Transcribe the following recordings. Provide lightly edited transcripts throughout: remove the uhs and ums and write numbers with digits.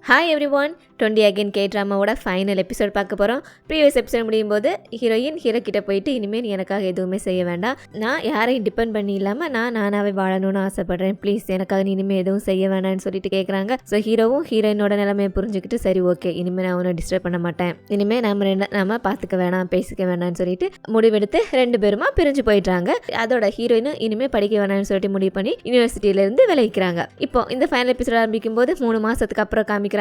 Hi everyone, 20 again K ட்ராமாவோட final episode பார்க்க போகிறோம். ப்ரீவியஸ் எபிசோட் முடியும் போது ஹீரோ கிட்ட போயிட்டு இனிமேல் நீ எனக்காக எதுவுமே செய்ய வேண்டாம், நான் யாரையும் டிபெண்ட் பண்ணி இல்லாமல் நானாகவே வாழணும்னு ஆசைப்பட்றேன், ப்ளீஸ் எனக்காக நீ இனிமேல் எதுவும் செய்ய வேண்டாம்னு சொல்லிட்டு கேட்குறாங்க. ஸோ ஹீரோவும் ஹீரோயினோட நிலைமையை புரிஞ்சுக்கிட்டு சரி ஓகே இனிமேல் நான் அவனை டிஸ்டர்ப் பண்ண மாட்டேன், இனிமேல் நம்ம பார்த்துக்க வேணாம் பேசிக்க வேண்டாம்னு சொல்லிட்டு முடிவெடுத்து 2 பேருமா பிரிஞ்சு போயிட்டாங்க. அதோட ஹீரோயினும் இனிமேல் படிக்க வேணாம்னு சொல்லிட்டு முடிவு பண்ணி யூனிவர்சிட்டியிலேருந்து விளைவிக்கிறாங்க. இப்போ இந்த ஃபைனல் எபிசோட் ஆரம்பிக்கும் போது 3 மாதத்துக்கு அப்புறம் காமிக்கிறாங்க.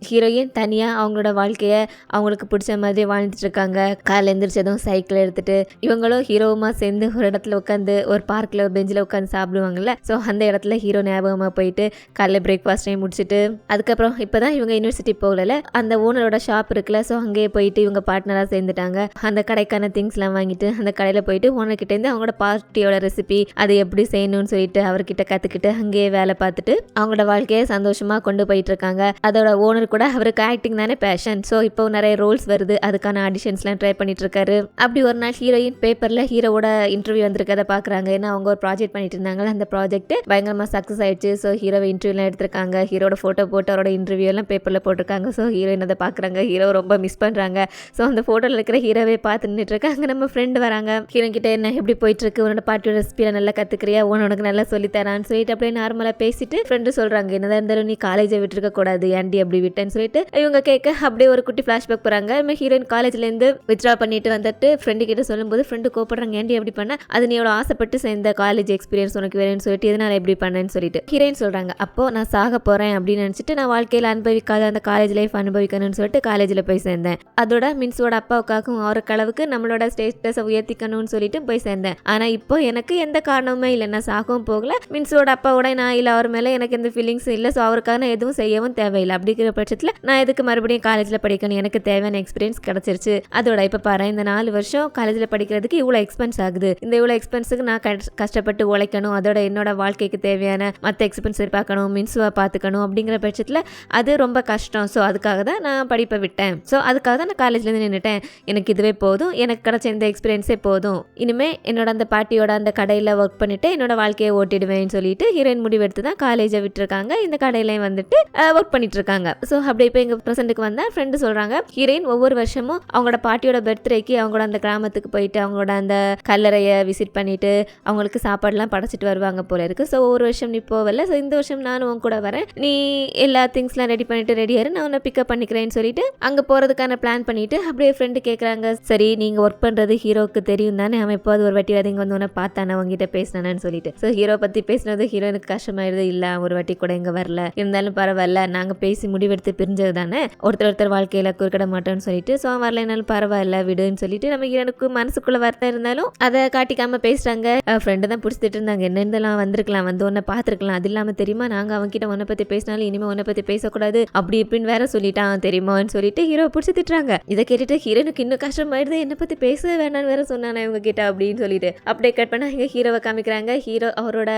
ஹீரோயின் தனியா அவங்களோட வாழ்க்கைய அவங்களுக்கு பிடிச்ச மாதிரி வாழ்ந்துட்டு இருக்காங்க. காலைல எந்திரிச்சதும் சைக்கிள் எடுத்துட்டு இவங்களும் ஹீரோவுமா சேர்ந்து ஒரு இடத்துல உட்காந்து ஒரு பார்க்ல ஒரு பெஞ்சில் உட்காந்து சாப்பிடுவாங்கல்ல. ஸோ அந்த இடத்துல ஹீரோ ஞாபகமாக போயிட்டு காலைல பிரேக்ஃபாஸ்டையும் முடிச்சுட்டு அதுக்கப்புறம் இப்போதான் இவங்க யூனிவர்சிட்டி போகல, அந்த ஓனரோட ஷாப் இருக்குல்ல, ஸோ அங்கேயே போயிட்டு இவங்க பார்ட்னராக சேர்ந்துட்டாங்க. அந்த கடைக்கான திங்ஸ்லாம் வாங்கிட்டு அந்த கடையில் போயிட்டு ஓனர்கிட்டேருந்து அவங்களோட பார்ட்டியோட ரெசிபி அதை எப்படி செய்யணும்னு சொல்லிட்டு அவர்கிட்ட கற்றுக்கிட்டு அங்கேயே வேலை பார்த்துட்டு அவங்களோட வாழ்க்கையை சந்தோஷமாக கொண்டு போயிட்டு இருக்காங்க. அதோட ஓனர் கூட அவருக்கு ஆக்டிங் தானே பேஷன், ஸோ இப்போ நிறைய ரோல்ஸ் வருது, அதுக்கான ஆடிஷன்ஸ்லாம் ட்ரை பண்ணிட்டு இருக்காரு. அப்படி ஒரு நாள் ஹீரோயின் பேப்பரில் ஹீரோவோட இன்டர்வியூ வந்திருக்கதை பார்க்குறாங்க. ஏன்னா அவங்க ஒரு ப்ராஜெக்ட் பண்ணிட்டு இருந்தாங்க, அந்த ப்ராஜெக்ட் பயங்கரமாக சக்ஸஸ் ஆயிடுச்சு. ஸோ ஹீரோவை இன்டர்வியூலாம் எடுத்திருக்காங்க, ஹீரோட ஃபோட்டோ போட்டு அவரோட இன்டர்வியூ எல்லாம் பேப்பரில் போட்டிருக்காங்க. ஸோ ஹீரோயின் அதை பார்க்குறாங்க, ஹீரோ ரொம்ப மிஸ் பண்ணுறாங்க. ஸோ அந்த ஃபோட்டோவில் இருக்கிற ஹீரோவே பார்த்து நின்றுட்டு இருக்காங்க. அங்கே நம்ம ஃப்ரெண்டு வராங்க, ஹீரோயின் கிட்ட என்ன எப்படி போயிட்டு இருக்கு, உன்னோட பாட்டியோட ரெசிபியை நல்லா கற்றுக்கிறியா, உனக்கு நல்லா சொல்லித்தரான்னு சொல்லிட்டு அப்படியே நார்மலாக பேசிட்டு ஃப்ரெண்டு சொல்கிறாங்க, என்னதான் இருந்தாலும் நீ காலேஜை விட்டுருக்க கூடாது, ஏன்டி அப்படி விட்டேன்னு சொல்லிட்டு இவங்க கேட்க அப்படியே ஒரு குட்டி ஃபிளாஷ்பேக் போறாங்க. ஹீரோயின் காலேஜ்லேருந்து வித்ரா பண்ணிட்டு வந்துட்டு ஃப்ரெண்டு கிட்ட சொல்லும்போது ஃப்ரெண்டு கோப்படுறாங்க, ஏன்டி எப்படி பண்ண, அது நீ எவ்வளோ ஆசைப்பட்டு சேர்ந்த காலேஜ் எக்ஸ்பீரியன்ஸ் உனக்கு வேணும்னு சொல்லிட்டு எதனால எப்படி பண்ணேன்னு சொல்லிட்டு ஹீரோயின் சொல்றாங்க. அப்போ நான் சாக போறேன் அப்படின்னு நினைச்சிட்டு நான் வாழ்க்கையில் அனுபவிக்காத அந்த காலேஜ் லைஃப் அனுபவிக்கணும்னு சொல்லிட்டு காலேஜில் போய் சேர்ந்தேன். அதோட மின்ஸோட அப்பாவுக்காகவும் அவருக்கு அளவுக்கு நம்மளோட ஸ்டேட்டஸை உயர்த்திக்கணும்னு சொல்லிட்டு போய் சேர்ந்தேன். ஆனா இப்போ எனக்கு எந்த காரணமுமே இல்லை, நான் சாகவும் போகல, மின்ஸோட அப்பாவோட நான் இல்லை, அவர் மேலே எனக்கு எந்த ஃபீலிங்ஸும் இல்லை, ஸோ அவருக்காக நான் எதுவும் செய்யவும் தேவையில்லை. அப்படிங்கிற பட்சத்தில் நான் எதுக்கு மறுபடியும் காலேஜில் படிக்கணும், எனக்கு தேவையான எக்ஸ்பீரியன்ஸ் கிடச்சிருச்சு. அதோட இப்போ பாரு, இந்த 4 வருஷம் காலேஜில் படிக்கிறதுக்கு இவ்வளோ எக்ஸ்பென்ஸ் ஆகுது, இந்த இவ்வளோ எக்ஸ்பென்ஸுக்கு நான் கஷ்டப்பட்டு உழைக்கணும், அதோட என்னோட வாழ்க்கைக்கு தேவையான மற்ற எக்ஸ்பென்ஸ் பார்க்கணும், மின்சுவை பார்த்துக்கணும். அப்படிங்கிற பட்சத்தில் அது ரொம்ப கஷ்டம். ஸோ அதுக்காக தான் நான் படிப்பை விட்டேன், ஸோ அதுக்காக தான் நான் காலேஜ்லேருந்து நின்றுட்டேன், எனக்கு இதுவே போதும், எனக்கு கிடைச்ச இந்த எக்ஸ்பீரியன்ஸே போதும், இனிமேல் என்னோட அந்த பாட்டியோட அந்த கடையில் ஒர்க் பண்ணிட்டு என்னோட வாழ்க்கையை ஓட்டிடுவேன்னு சொல்லிட்டு ஹீரோயின் முடிவெடுத்து தான் காலேஜை விட்டுருக்காங்க. இந்த கடையிலையும் வந்துட்டு ஒர்க் பண்ணிட்டு இருக்காங்க. ஸோ அப்படி இப்போ எங்கள் ப்ரெசென்ட்டுக்கு வந்தால் ஃப்ரெண்டு சொல்கிறாங்க, ஹீரோயின் ஒவ்வொரு வருஷமும் அவங்களோட பாட்டியோட பர்த்டேக்கு அவங்களோட அந்த கிராமத்துக்கு போயிட்டு அவங்களோட அந்த கல்லறையை விசிட் பண்ணிட்டு அவங்களுக்கு சாப்பாடுலாம் படைச்சிட்டு வருவாங்க போல இருக்கு. ஸோ ஒவ்வொரு வருஷம் நீ போகல, ஸோ இந்த வருஷம் நானும் உன் கூட வரேன், நீ எல்லா திங்ஸ்லாம் ரெடி பண்ணிட்டு ரெடியாரு, நான் உன்னை பிக்கப் பண்ணிக்கிறேன்னு சொல்லிட்டு அங்கே போகிறதுக்கான பிளான் பண்ணிட்டு அப்படியே ஃப்ரெண்டு கேட்குறாங்க, சரி நீங்கள் ஒர்க் பண்ணுறது ஹீரோவுக்கு தெரியும் தானே, அவன் எப்போது ஒரு வாட்டி அதிங்க வந்து உன்னை பார்த்தானே அவங்ககிட்ட பேசினானு சொல்லிட்டு. ஸோ ஹீரோ பற்றி பேசினது ஹீரோனுக்கு கஷ்டமாயிடுது, இல்லை ஒரு வாட்டி கூட இங்கே வரல, இருந்தாலும் பரவாயில்ல, நாங்கள் பேசி முடிவெடுத்து பிரிஞ்சது தானே, ஒருத்தர் வாழ்க்கையில் குறுக்கிட மாட்டோம்னு சொல்லிட்டு, ஸோ வரலைனாலும் பரவாயில்ல விடுன்னு சொல்லிட்டு நம்ம எனக்கு மனசுக்குள்ள வருத்தம் இருந்தாலும் அதை காட்டிக்காம பேசுறாங்க. ஃப்ரெண்டு தான் பிடிச்சிட்டு இருந்தாங்க, என்ன இருந்தாலும் வந்திருக்கலாம், வந்து உன்னை பார்த்துருக்கலாம், அது இல்லாமல் தெரியுமா நாங்கள் அவன்கிட்ட உன்னை பற்றி பேசினாலும் இனிமேல் உன்னை பற்றி பேசக்கூடாது அப்படி இப்படின்னு வேற சொல்லிட்டான் தெரியுமான்னு சொல்லிட்டு ஹீரோ பிடிச்சி திட்டுறாங்க. இதை கேட்டுட்டு ஹீரோனுக்கு இன்னும் கஷ்டமாயிடுது, என்னை பற்றி பேசவே வேணான்னு வேற சொன்னானே இவங்க கிட்ட அப்படின்னு சொல்லிட்டு அப்படியே கட் பண்ணா இங்கே ஹீரோவை காமிக்கிறாங்க. ஹீரோ அவரோட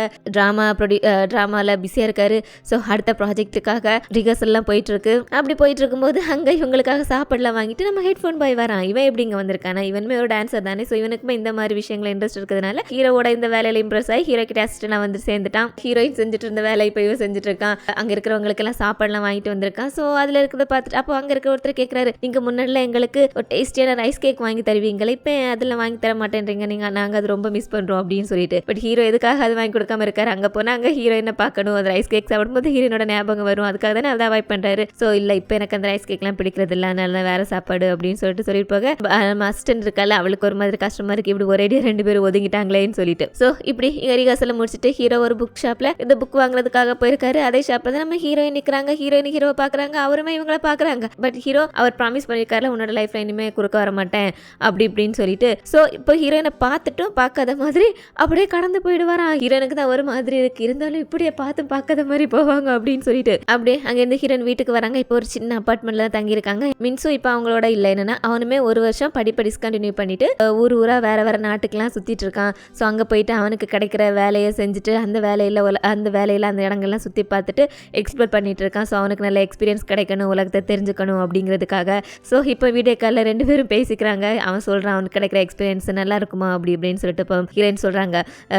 ட்ராமாவில் பிஸியாக இருக்காரு. ஸோ அடுத்த ப்ராஜெக்ட்டுக்காக ரிஹர்சல்லாம் போயிட்டு இருக்கு. அப்படி போயிட்டு இருக்கும்போது அங்கே இவங்களுக்காக சாப்பாடுலாம் வாங்கிட்டு நம்ம ஹெட்ஃபோன் பாய் வரான். இவன் எப்படி இங்கே வந்திருக்கானா, இவனுமே ஒரு டான்ஸர் தானே, ஸோ இவனுக்குமே இந்த மாதிரி விஷயங்கள் இன்ட்ரெஸ்ட் இருக்கிறதுனால ஹீரோவோட இந்த வேலையில இம்ப்ரெஸ் ஆகி ஹீரோ கிட்ட அசிஸ்டன்ட் வந்து சேர்ந்துட்டான். ஹீரோயின் செஞ்சுட்டு இருந்த வேலை இப்போ இவன் செஞ்சுட்டு இருக்கான். அங்கே இருக்கிறவங்களுக்கு எல்லாம் சாப்பாடுலாம் வாங்கிட்டு வந்திருக்கான். ஸோ அதில் இருக்கிறத பார்த்துட்டு அப்போ அங்கே இருக்கிற ஒருத்தர் கேட்குறாரு, நீங்கள் முன்னாடிலாம் எங்களுக்கு ஒரு டேஸ்டியான ரைஸ் கேக் வாங்கி தருவீங்களே, இப்போ அதில் வாங்கி தர மாட்டேன்றீங்க, நாங்கள் அது ரொம்ப மிஸ் பண்ணுறோம் அப்படின்னு சொல்லிட்டு. பட் ஹீரோ எதுக்காக அது வாங்கி கொடுக்காம இருக்காரு, அங்கே போனால் அங்கே ஹீரோயினை பார்க்கணும், அந்த ரைஸ் கேக் சாப்பிடும்போது ஹீரோனோட ஞாபகம் வரும், அதுக்காக தானே அதை அவாய்ட் பண்ணுறாரு. ஸோ இல்லை இப்போ எனக்கு அந்த ரைஸ் கேக்லாம் பிடிக்கிறது இல்லை, அதனால வேற சாப்பாடு அப்படின்னு சொல்லிட்டு போக நம்ம அசிஸ்டன்ட் இருக்கால அவளுக்கு ஒரு மாதிரி கஷ்டமா இருக்கு, இப்படி ஒரே 2 பேரும் ஒதுங்கிட்டாங்களேன்னு சொல்லிட்டு. ஸோ இப்படி ரிஹர்சல் முடிச்சுட்டு ஹீரோ ஒரு புக் ஷாப்ல இந்த புக் வாங்குறதுக்காக போயிருக்காரு. அதே ஷாப்ல தான் நம்ம ஹீரோயின் நிற்கிறாங்க. ஹீரோயின் ஹீரோவை பார்க்குறாங்க, அவருமே இவங்கள பார்க்குறாங்க. பட் ஹீரோ அவர் ப்ராமிஸ் பண்ணியிருக்காருல உன்னோட லைஃப்ல இனிமே குறுக்க வர மாட்டேன் அப்படி இப்படின்னு சொல்லிட்டு. ஸோ இப்போ ஹீரோயினை பார்த்துட்டும் பார்க்காத மாதிரி அப்படியே கடந்து போயிடுவாராம். ஹீரோனுக்கு தான் ஒரு மாதிரி இருக்கு, இருந்தாலும் இப்படியே பார்த்து பார்க்காத மாதிரி போவாங்க அப்படின்னு சொல்லிட்டு அப்படியே அங்கேருந்து ஹீரோயின் வீட்டுக்கு வராங்க. இப்போ ஒரு சின்ன அப்பார்ட்மெண்ட்ல தான் தங்கியிருக்காங்க. மின்சு இப்போ அவங்களோட இல்லை, என்னன்னா அவனுமே ஒரு வருஷம் படிப்பை டிஸ்கண்டினியூ பண்ணிட்டு ஊரா வேற நாட்டுக்கெல்லாம் சுத்திட்டு இருக்கான். ஸோ அங்கே போயிட்டு அவனுக்கு கிடைக்கிற வேலையை செஞ்சுட்டு அந்த வேலையில அந்த இடங்கள்லாம் சுற்றி பார்த்துட்டு எக்ஸ்ப்ளோர் பண்ணிட்டு இருக்கான். ஸோ அவனுக்கு நல்ல எக்ஸ்பீரியன்ஸ் கிடைக்கணும், உலகத்தை தெரிஞ்சுக்கணும் அப்படிங்கிறதுக்காக. ஸோ இப்போ வீடியோ காலில் 2 பேரும் பேசிக்கிறாங்க. அவன் சொல்கிறான் அவனுக்கு கிடைக்கிற எக்ஸ்பீரியன்ஸ் நல்லா இருக்குமா அப்படி இப்படின்னு சொல்லிட்டு. இப்போ ஹீரோயின் சொல்கிறாங்க,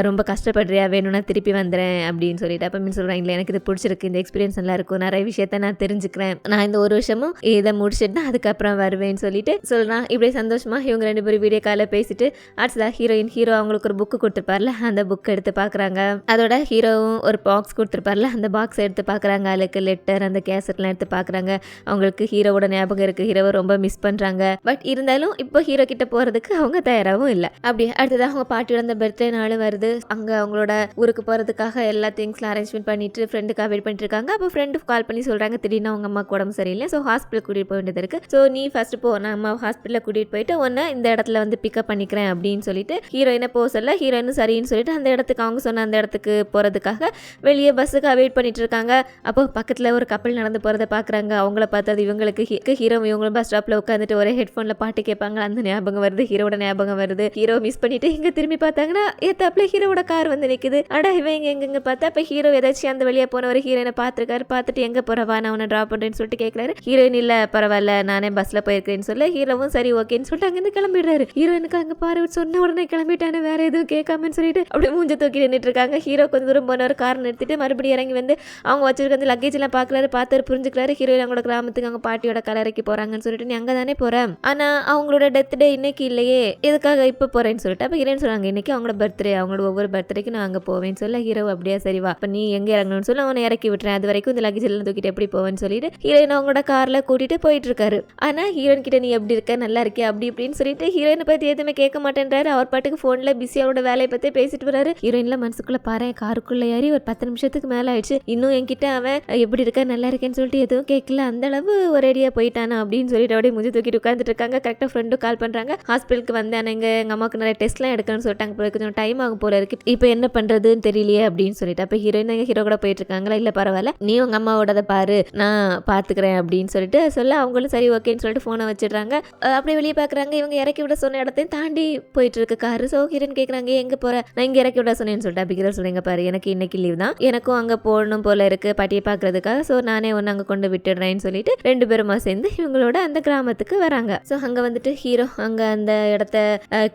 ரொம்ப கஷ்டப்படுறியா, வேணும்னா திருப்பி வந்துடுறேன் அப்படின்னு சொல்லிட்டு. அப்போ மீன் சொல்கிறாங்க, இல்லை எனக்கு இது பிடிச்சிருக்கு, இந்த எக்ஸ்பீரியன்ஸ் நல்லா இருக்கும், நிறைய விஷயத்த நான் தெரிஞ்சுக்கிறேன், நான் இந்த ஒரு வருஷமும் இதை முடிச்சுட்டு அதுக்கப்புறம் வருவேன்னு சொல்லிட்டு சொல்றான். இப்படி சந்தோஷமா இவங்க 2 பேரும் வீடியோ காலில் பேசிட்டு அடுத்ததா ஹீரோ அவங்களுக்கு ஒரு புக்கு கொடுத்துருப்பார்ல, அந்த புக் எடுத்து பார்க்குறாங்க. அதோட ஹீரோவும் ஒரு பாக்ஸ் கொடுத்துருப்பார்ல, அந்த பாக்ஸ் எடுத்து பார்க்குறாங்க. அதுக்கு லெட்டர் அந்த கேசட்லாம் எடுத்து பார்க்குறாங்க. அவங்களுக்கு ஹீரோவோட ஞாபகம் இருக்குது, ஹீரோவை ரொம்ப மிஸ் பண்ணுறாங்க. பட் இருந்தாலும் இப்போ ஹீரோ கிட்ட போகிறதுக்கு அவங்க தயாராகவும் இல்லை. அப்படி அடுத்ததாக அவங்க பாட்டியோட அந்த பர்த்டே நாளும் வருது. அங்கே அவங்களோட ஊருக்கு போகிறதுக்காக எல்லா திங்ஸ்லாம் அரேஞ்ச்மெண்ட் பண்ணிட்டு ஃப்ரெண்டுக்காக வெயிட் பண்ணிட்டு இருக்காங்க. அப்போ ஃப்ரெண்டு கால் பண்ணி சொல்கிறாங்க, திடீர்னு அவங்க அம்மாவுக்கு உடம்பு சரியில்லை, ஸோ ஹாஸ்பிட்டல் கூட்டிகிட்டு போக வேண்டியது இருக்குது, ஸோ நீ ஃபர்ஸ்ட் போ, நான் அம்மா ஹாஸ்பிட்டலில் கூட்டிகிட்டு போயிட்டு ஒன்று இந்த இடத்துல வந்து பிக்கப் பண்ணிக்கிறேன் அப்படின்னு சொல்லிட்டு ஹீரோயினை போக சொல்ல ஹீரோயினும் சரின்னு சொல்லிட்டு அந்த இடத்துக்கு அவங்க சொன்ன அந்த இடத்துக்கு போகிறதுக்காக வெளியே பஸ்ஸுக்காக வெயிட் பண்ணிட்டு இருக்காங்க. அப்போ பக்கத்தில் ஒரு கப்பல் நடந்து போகிறத பார்க்குறாங்க. அவங்கள பார்த்தது இவங்களுக்கு ஹீரோ இவங்களும் பஸ் ஸ்டாப்பில் உட்காந்துட்டு ஒரே ஹெட்ஃபோனில் பாட்டு கேட்பாங்க. அந்த ஞாபகம் வருது, ஹீரோட ஞாபகம் வருது. ஹீரோ மிஸ் பண்ணிட்டு இங்கே திரும்பி பார்த்தாங்கன்னா ஏத்தாப்புல ஹீரோட கார் வந்து நிற்குது. அட இவங்க எங்கெங்க பார்த்தா இப்போ ஹீரோ ஏதாச்சும் அந்த வெளியே போனவர் ஹீரோயினை பார்த்துருக்காரு. பார்த்துட்டு எங்கே போகிறவா, நான் உன்னை ட்ராப் பண்ணுறேன்னு சொல்லிட்டு கேட்குறாரு. ஹீரோயின் இல்லை பரவாயில்ல நானே பஸ்ஸில் போயிருக்கேன்னு சொல்ல ஹீரோவும் சரி ஓகேன்னு சொல்லிட்டு அங்கேருந்து கிளம்பிடுறாரு. ஹீரோயினுக்கு அங்கே பாரு சொன்ன உடனே கிளம்பிட்டானே வேற எதுவும் கேட்காமன்னு சொல்லிட்டு அப்படியே மூஞ்ச தூக்கி நின்றுட்டு இருக்காங்க. ஹீரோ கொஞ்சம் தூரம் போனவர் கார் நிறுத்திட்டு மறுபடியும் இறங்கி வந்து அவங்க வச்சிருக்க அந்த லக்கேஜ் எல்லாம் பார்க்கறாரு. பார்த்து புரிஞ்சுக்கிறாரு ஹீரோயின் அவங்களோட கிராமத்துக்கு அவங்க பாட்டியோட கலரைக்கு போறாங்கன்னு சொல்லிட்டு நீ அங்கே தானே போறேன், ஆனா அவங்களோட டெத் டே இன்னைக்கு இல்லையே, எதுக்காக இப்போ போறேன்னு சொல்லிட்டு அப்போ ஹீரோயின் சொல்றாங்க இன்னைக்கு அவங்களோட பர்த்டே, அவங்களோட ஒவ்வொரு பர்த்டேக்கு நான் அங்கே போவேன்னு சொல்ல ஹீரோ அப்படியே சரிவா அப்போ நீ எங்கே இறங்கணும்னு சொல்லி அவனை இறக்கி விட்டுறேன், அது வரைக்கும் இந்த லக்கேஜ் எல்லாம் தூக்கிட்டு எப்படி போவேன்னு சொல்லிட்டு ஹீரோயின் அவங்களோட கார்ல கூட்டிட்டு போயிட்டு இருக்காரு. ஆனா ஹீரோயின் கிட்ட நீ எப்படி இருக்க, நல்லா இருக்கே அப்படி இப்படின்னு சொல்லிட்டு ஹீரோயினை பத்தி எதுவுமே கேட்க மாட்டேன்றாரு. அவர் பாட்டுக்கு போன்ல பிஸி அவரோட வேலையை பத்தி பேசிட்டு வராரு. ஹீரோயின்ல மனசுக்குள்ள பாரு காருக்குள்ள ஏறி ஒரு 10 நிமிஷத்துக்கு மேல ஆயிடுச்சு, இன்னும் என்கிட்ட அவன் எப்படி இருக்க நல்லா இருக்கேன்னு சொல்லிட்டு எதுவும் கேட்கல, அந்த அளவு ஒரேடியா போயிட்டானா அப்படின்னு சொல்லிட்டு அப்படியே முஞ்சி தூக்கிட்டு உட்காந்துட்டு இருக்காங்க. கரெக்டா ஃப்ரெண்டும் கால் பண்றாங்க, ஹாஸ்பிட்டலுக்கு வந்தேன் எங்க அம்மாவுக்கு நிறைய டெஸ்ட்லாம் எடுக்கணும்னு சொல்லிட்டாங்க, போய் கொஞ்சம் டைம் ஆகும் போல இருக்கு, இப்போ என்ன பண்றதுன்னு தெரியலையே அப்படின்னு சொல்லிட்டு அப்ப ஹீரோயின் ஹீரோ கூட போயிட்டு இருக்காங்களா, இல்ல பரவாயில்ல நீ உங்க அம்மாவோட பாரு நான் பாத்துக்கிறேன் அப்படின்னு சொல்லிட்டு சொல்ல அவங்களும் சரி ஓகேன்னு சொல்லிட்டு போனை வச்சிடுறாங்க. அப்படியே வெளியே பாக்குறாங்க, இவங்க இறக்கி விட சொன்ன இடத்தையும் தாண்டி போயிட்டு இருக்கு காரு. ஸோ ஹீரோயின் கேட்குறாங்க எங்கே போகிற, நான் இங்கே இறக்கி விட சொன்னேன்னு சொல்லிட்டு அப்படி ஹீரோ சொல்லுங்க பாரு எனக்கு இன்னைக்கு லீவ் தான், எனக்கும் அங்கே போகணும் போல இருக்கு பாட்டியை பார்க்கறதுக்காக, ஸோ நானே ஒன்று அங்கே கொண்டு விட்டுடுறேன்னு சொல்லிட்டு 2 பேருமா சேர்ந்து இவங்களோட அந்த கிராமத்துக்கு வராங்க. ஸோ அங்கே வந்துட்டு ஹீரோ அங்கே அந்த இடத்த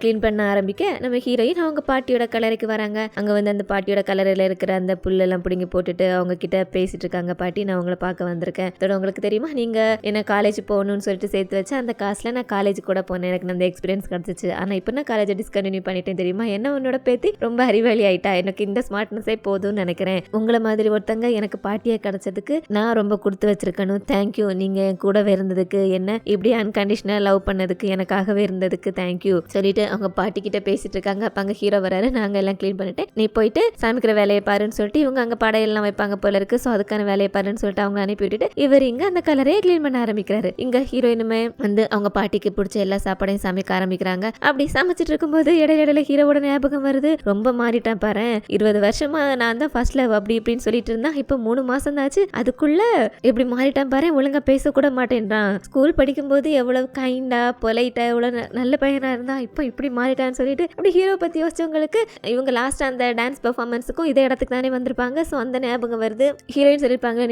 க்ளீன் பண்ண ஆரம்பிக்க நம்ம ஹீரோயின் அவங்க பாட்டியோட கலரைக்கு வராங்க. அங்கே வந்து அந்த பாட்டியோட கலரில் இருக்கிற அந்த புல்லெல்லாம் பிடிங்கி போட்டுட்டு அவங்க கிட்ட பேசிட்டு இருக்காங்க. பாட்டி நான் உங்களை பார்க்க வந்திருக்கேன், அதோட உங்களுக்கு தெரியுமா நீங்கள் என்ன காலேஜ் போகணும்னு சொல்லிட்டு சேர்த்து வச்சு அந்த காசில் நான் காலேஜ் கூட போனேன், எனக்கு அந்த எக்ஸ்பீரியன்ஸ் கிடச்சிச்சு, ஆனால் இப்போ நான் காலேஜை டிஸ்கண்டினியூ பண்ணிட்டேன் தெரியுமா, என்ன உன்னோட பேத்தி ரொம்ப அறிவாளி ஆயிட்டா, எனக்கு இந்த ஸ்மார்ட்னஸே போதும்னு நினைக்கிறேன், உங்களை மாதிரி ஒருத்தங்க எனக்கு பாட்டியாக கிடைச்சதுக்கு நான் ரொம்ப கொடுத்து வச்சிருக்கணும், தேங்க்யூ, நீங்க என் கூடவே இருந்ததுக்கு, என்ன இப்படி அன்கண்டிஷனல் லவ் பண்ணதுக்கு, எனக்காகவே இருந்ததுக்கு தேங்க்யூ சொல்லிட்டு அவங்க பாட்டி கிட்ட பேசிட்டு இருக்காங்க. அப்ப அங்க ஹீரோ வராரு, நாங்க எல்லாம் கிளீன் பண்ணிட்டேன், நீ போயிட்டு சமைக்கிற வேலையை பாருன்னு சொல்லிட்டு இவங்க அங்க படையெல்லாம் வைப்பாங்க போல இருக்கு, ஸோ அதுக்கான வேலையை பாருன்னு சொல்லிட்டு அவங்க அனுப்பி விட்டுட்டு இவர் இங்க அந்த கலரையே கிளீன் பண்ண ஆரம்பிக்கிறாரு. இங்க ஹீரோயினுமே வந்து அவங்க பாட்டிக்கு பிடிச்ச எல்லா சாப்பாடையும் சமைக்க ஆரம்பிக்கிறாங்க. அப்படி சமைச்சிட்டு இருக்கும்போது இடையில ஹீரோவோட ஞாபகம் வருது, ரொம்ப மாறிட்டான் பாரு, 20 வருஷமா நான் தான் ஃபர்ஸ்ட் லவ் அப்படி இப்படின்னு சொல்லிட்டு இருந்தா இப்போ 3 மாசம் ஆச்சு, அதுக்குள்ள எப்படி மாறிட்டான் பாரு, ஒழுங்கா பேசக்கூட மாட்டேன்றான், ஸ்கூல் படிக்கும்போது எவ்வளவு கைண்டா பொலைட்டா எவ்வளவு நல்ல பையனா இருந்தா இப்போ இப்படி மாறிட்டான்னு சொல்லிட்டு அப்படி ஹீரோ பத்தி யோசிச்சவங்களுக்கு இவங்க லாஸ்ட் அந்த டான்ஸ் பெர்ஃபார்மன்ஸுக்கும் இதே இடத்துக்கு தானே வந்திருப்பாங்க. ஸோ அந்த ஞாபகம் வருது. ஹீரோயின் சொல்லியிருப்பாங்க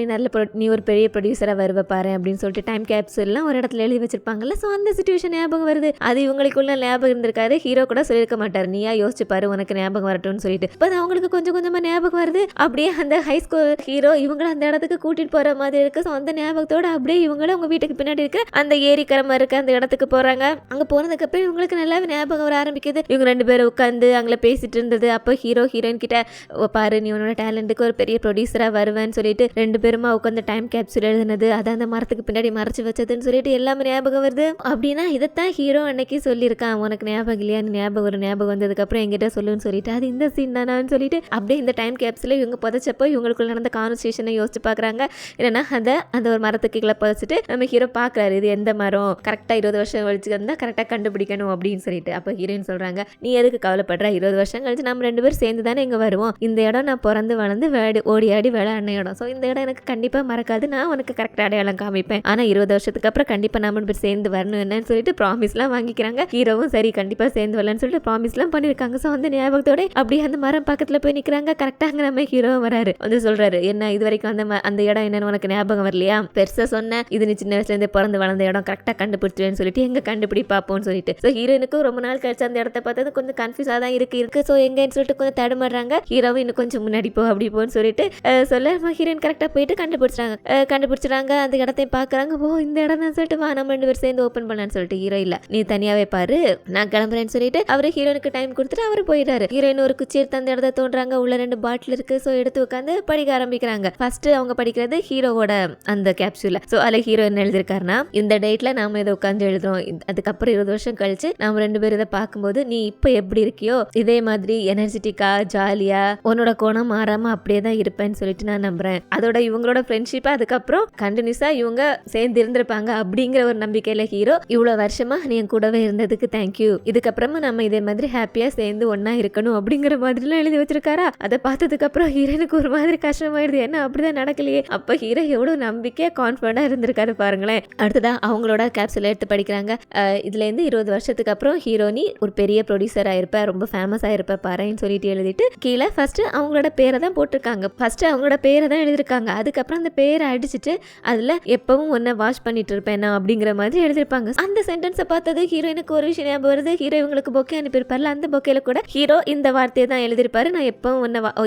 நீ ஒரு பெரிய ப்ரொடியூசரா வருவ பாரு அப்படின்னு சொல்லிட்டு டைம் கேப்சூல்லாம் ஒரு இடத்துல எழுதி வச்சிருப்பாங்கல்ல. ஸோ அந்த சிச்சுவேஷன் ஞாபகம் வருது. அது இவங்களுக்குள்ள ஞாபகம் இருந்திருக்காரு, ஹீரோ கூட சொல்லியிருக்க மாட்டார், நீயா யோசிச்சு பாரு உனக்கு ஞாபகம் வரட்டும்னு சொல்லிட்டு. இப்போ அவங்களுக்கு கொஞ்சம் கொஞ்சமா ஞாபகம் வருது. அப்படியே அந்த ஹை ஸ்கூல் ஹீரோ இவங்களை அந்த இடத்துக்கு கூட்டிட்டு போற மாதிரி இருக்கு. ஸோ அந்த ஞாபகத்தோட அப்படியே இவங்களும் உங்க வீட்டுக்கு பின்னாடி இருக்க அந்த ஏரிக்கரமா இருக்க அந்த இடத்துக்கு போறாங்க. அங்க போனதுக்கு அப்புறம் இவங்களுக்கு நல்லாவே ஞாபகம் வர ஆரம்பிக்குது. இவங்க 2 பேரும் உட்காந்து அங்கே பேசிட்டு இருந்தது. அப்போ ஹீரோயின் கிட்ட பாரு நீ உன்னோட டேலண்ட்டுக்கு ஒரு பெரிய ப்ரொடியூசரா வருவேன்னு சொல்லிட்டு 2 பேருமா உட்காந்து டைம் கேப்சூல் எழுதுனது, அதை அந்த மரத்துக்கு பின்னாடி மறைச்சு வச்சதுன்னு சொல்லிட்டு எல்லாமே ஞாபகம் வருது. அப்படின்னா இதைத்தான் ஹீரோ அன்னைக்கு சொல்லியிருக்கான், உனக்கு ஞாபகம் இல்லையா, ஞாபகம் வந்ததுக்கு அப்புறம் என்கிட்ட சொல்லுன்னு சொல்லிட்டு அது இந்த சீன் தானான்னு சொல்லிட்டு அப்படியே இந்த டைம் கேப்சூல இவங்க புதைச்சப்போ இவங்களுக்குள்ள நடந்த கான்வர்சேஷனை யோசிச்சு பாக்குறாங்க. என்னன்னா அந்த ஒரு மரத்துக்கு கீழே புதைச்சிட்டு நம்ம ஹீரோ பாக்குறாரு, இது எந்த மரம் கரெக்டா 20 வருஷம் கழிச்சு வந்தா கரெக்டா கண்டுபிடிக்கணும் அப்படின்னு சொல்லிட்டு. அப்போ ஹீரோயின் சொல்றாங்க, நீ எதுக்கு கவலைப்படுற, 20 வருஷம் கழிச்சு நம்ம 2 பேரும் சேர்ந்து தானே இங்க வருவோம், இந்த இடம் நான் பிறந்து வளர்ந்து ஓடி ஆடி விளையாடின இடம், ஸோ இந்த இடம் எனக்கு கண்டிப்பா மறக்காது, நான் உனக்கு கரெக்டா அடையாளம் காமிப்பேன், ஆனா 20 வருஷத்துக்கு அப்புறம் கண்டிப்பா நம்ம 2 பேர் சேர்ந்து வரணும் என்னன்னு சொல்லிட்டு ப்ராமிஸ்லாம் வாங்கிக்கிறாங்க. ஹீரோவும் சரி கண்டிப்பா சேர்ந்து வரலன்னு சொல்லிட்டு ப்ராமிஸ்லாம் பண்ணிருக்காங்க. ஸோ அந்த ஞாபகத்தோட அப்படியே அந்த மரம் பக்கத்துல போய் நிக்கிறாங்க. கரெக்டா அங்க நம்ம ஹீரோவும் வராரு, வந்து சொல்றாரு, என்ன இது வரைக்கும் அந்த இடம் என்னன்னு உனக்கு ஞாபகம் வரலையா, பெருசா சொன்ன இது நீ சின்ன வயசுல இருந்தே பிறந்து வளர்ந்த இடம், கரெக்டா கண்டுபிடிச்சுன்னு சொல்லிட்டு எங்க கண்டுபிடி பார்ப்போம்னு சொல்லிட்டு. ஸோ ஹீரோனுக்கும் ரொம்ப நாள் கழிச்சு அந்த இடத்த பார்த்தது கொஞ்சம் கன்ஃபியூஸா தான் இருக்கு. ஸோ எங்கன்னு சொல்லிட்டு கொஞ்சம் தடுமாடுறாங்க. ஹீரோவும் இன்னும் கொஞ்சம் முன்னாடி போ அப்படி போன்னு சொல்லிட்டு சொல்ல ஹீரோயின் கரெக்டா போயிட்டு கண்டுபிடிச்சாங்க. கண்டுபிடிச்சிடாங்க. அந்த இடத்தையும் பாக்குறாங்க. ஓ இந்த இடம் தான் சொல்லிட்டு வா நம்ம 2 பேரும் சேர்ந்து ஓபன் பண்ணலான்னு சொல்லிட்டு ஹீரோ இல்ல நீ தனியாவே பாரு நான் கிளம்புறேன்னு சொல்லிட்டு அவரு ஹீரோனுக்கு டைம் கொடுத்துட்டு அவரு போயிட்டாரு. ஹீரோயின் ஒரு குச்சி எடுத்து அந்த இடத்த தோன்றாங்க. உள்ள 2 பாட்டில் இருக்கு. சோ எடுத்து உட்காந்து படிக்க ஆரம்பிக்கிறாங்க. ஃபர்ஸ்ட் அவங்க படிக்கிறது ஹீரோவோட அந்த கேப்சூல. சோ அதுல ஹீரோ என்ன எழுதிருக்காருன்னா இந்த டேட்ல நாம இதை உட்காந்து எழுதுறோம். அதுக்கப்புறம் 20 வருஷம் கழிச்சு நாம 2 பேரும் இதை பார்க்கும்போது நீ இப்ப எப்படி இருக்கியோ இதே மாதிரி எனர்ஜெட்டிக்கா ஜாலியா உன்னோட கோணம் மாறாம அப்படியே தான் இருப்பேன்னு சொல்லிட்டு நான் நம்புறேன். அதோட இவங்களோட ஃப்ரெண்ட்ஷிப் அதுக்கப்புறம் கண்டினியூஸா இவங்க சேர்ந்து இருந்திருப்பாங்க அப்படிங்கிற ஒரு நம்பிக்கையில ஹீரோ இவ்வளவு வருஷமா நீ என் கூடவே இருந்ததுக்கு தேங்க்யூ. இதுக்கப்புறமா நம்ம இதே மாதிரி ஹாப்பியா சேர்ந்து ஒன்னா இருக்கணும் அப்படிங்கிற மாதிரி எல்லாம் எழுதி வச்சிருக்காரா. அதை பார்த்ததுக்கு அப்புறம் ஹீரோனுக்கு ஒரு மாதிரி கஷ்டமாயிடுது. என்ன அப்படிதான் நடக்கலையே. அப்ப ஹீரோ எவ்வளவு நம்பிக்கையா கான்பிடண்டா இருந்திருக்காரு பாருங்களேன். அடுத்ததா அவங்களோட கேப்சூல் எடுத்து படிக்கிறாங்க. இதுல இருந்து 20 வருஷத்துக்கு அப்புறம் ஹீரோனி ஒரு பெரிய ப்ரொடியூசர் ஆயிருப்ப ரொம்ப ஃபேமஸ் ஆயிருப்ப பாருன்னு சொல்லிட்டு எழுதிட்டு கீழே ஃபர்ஸ்ட் அவங்களோட பேரை தான் போட்டிருக்காங்க. ஃபர்ஸ்ட் அவங்களோட பேரை தான் எழுதிருக்காங்க. அதுக்கப்புறம் அந்த பேரை அடிச்சுட்டு அதுல எப்பவும் ஒன்ன வாஷ் பண்ணிட்டு இருப்பேன் நான் அப்படிங்கிற மாதிரி எழுதிருப்பாங்க. அந்த சென்டென்ஸை பார்த்தது ஹீரோயினுக்கு ஒரு விஷயம் ஞாபகம் வருது. ஹீரோ இவங்களுக்கு பொக்கே அனுப்பியிருப்பார்ல அந்த பொக்கையில கூட ஹீரோ இந்த வார்த்தையை தான் எழுதிருப்பாரு. நான்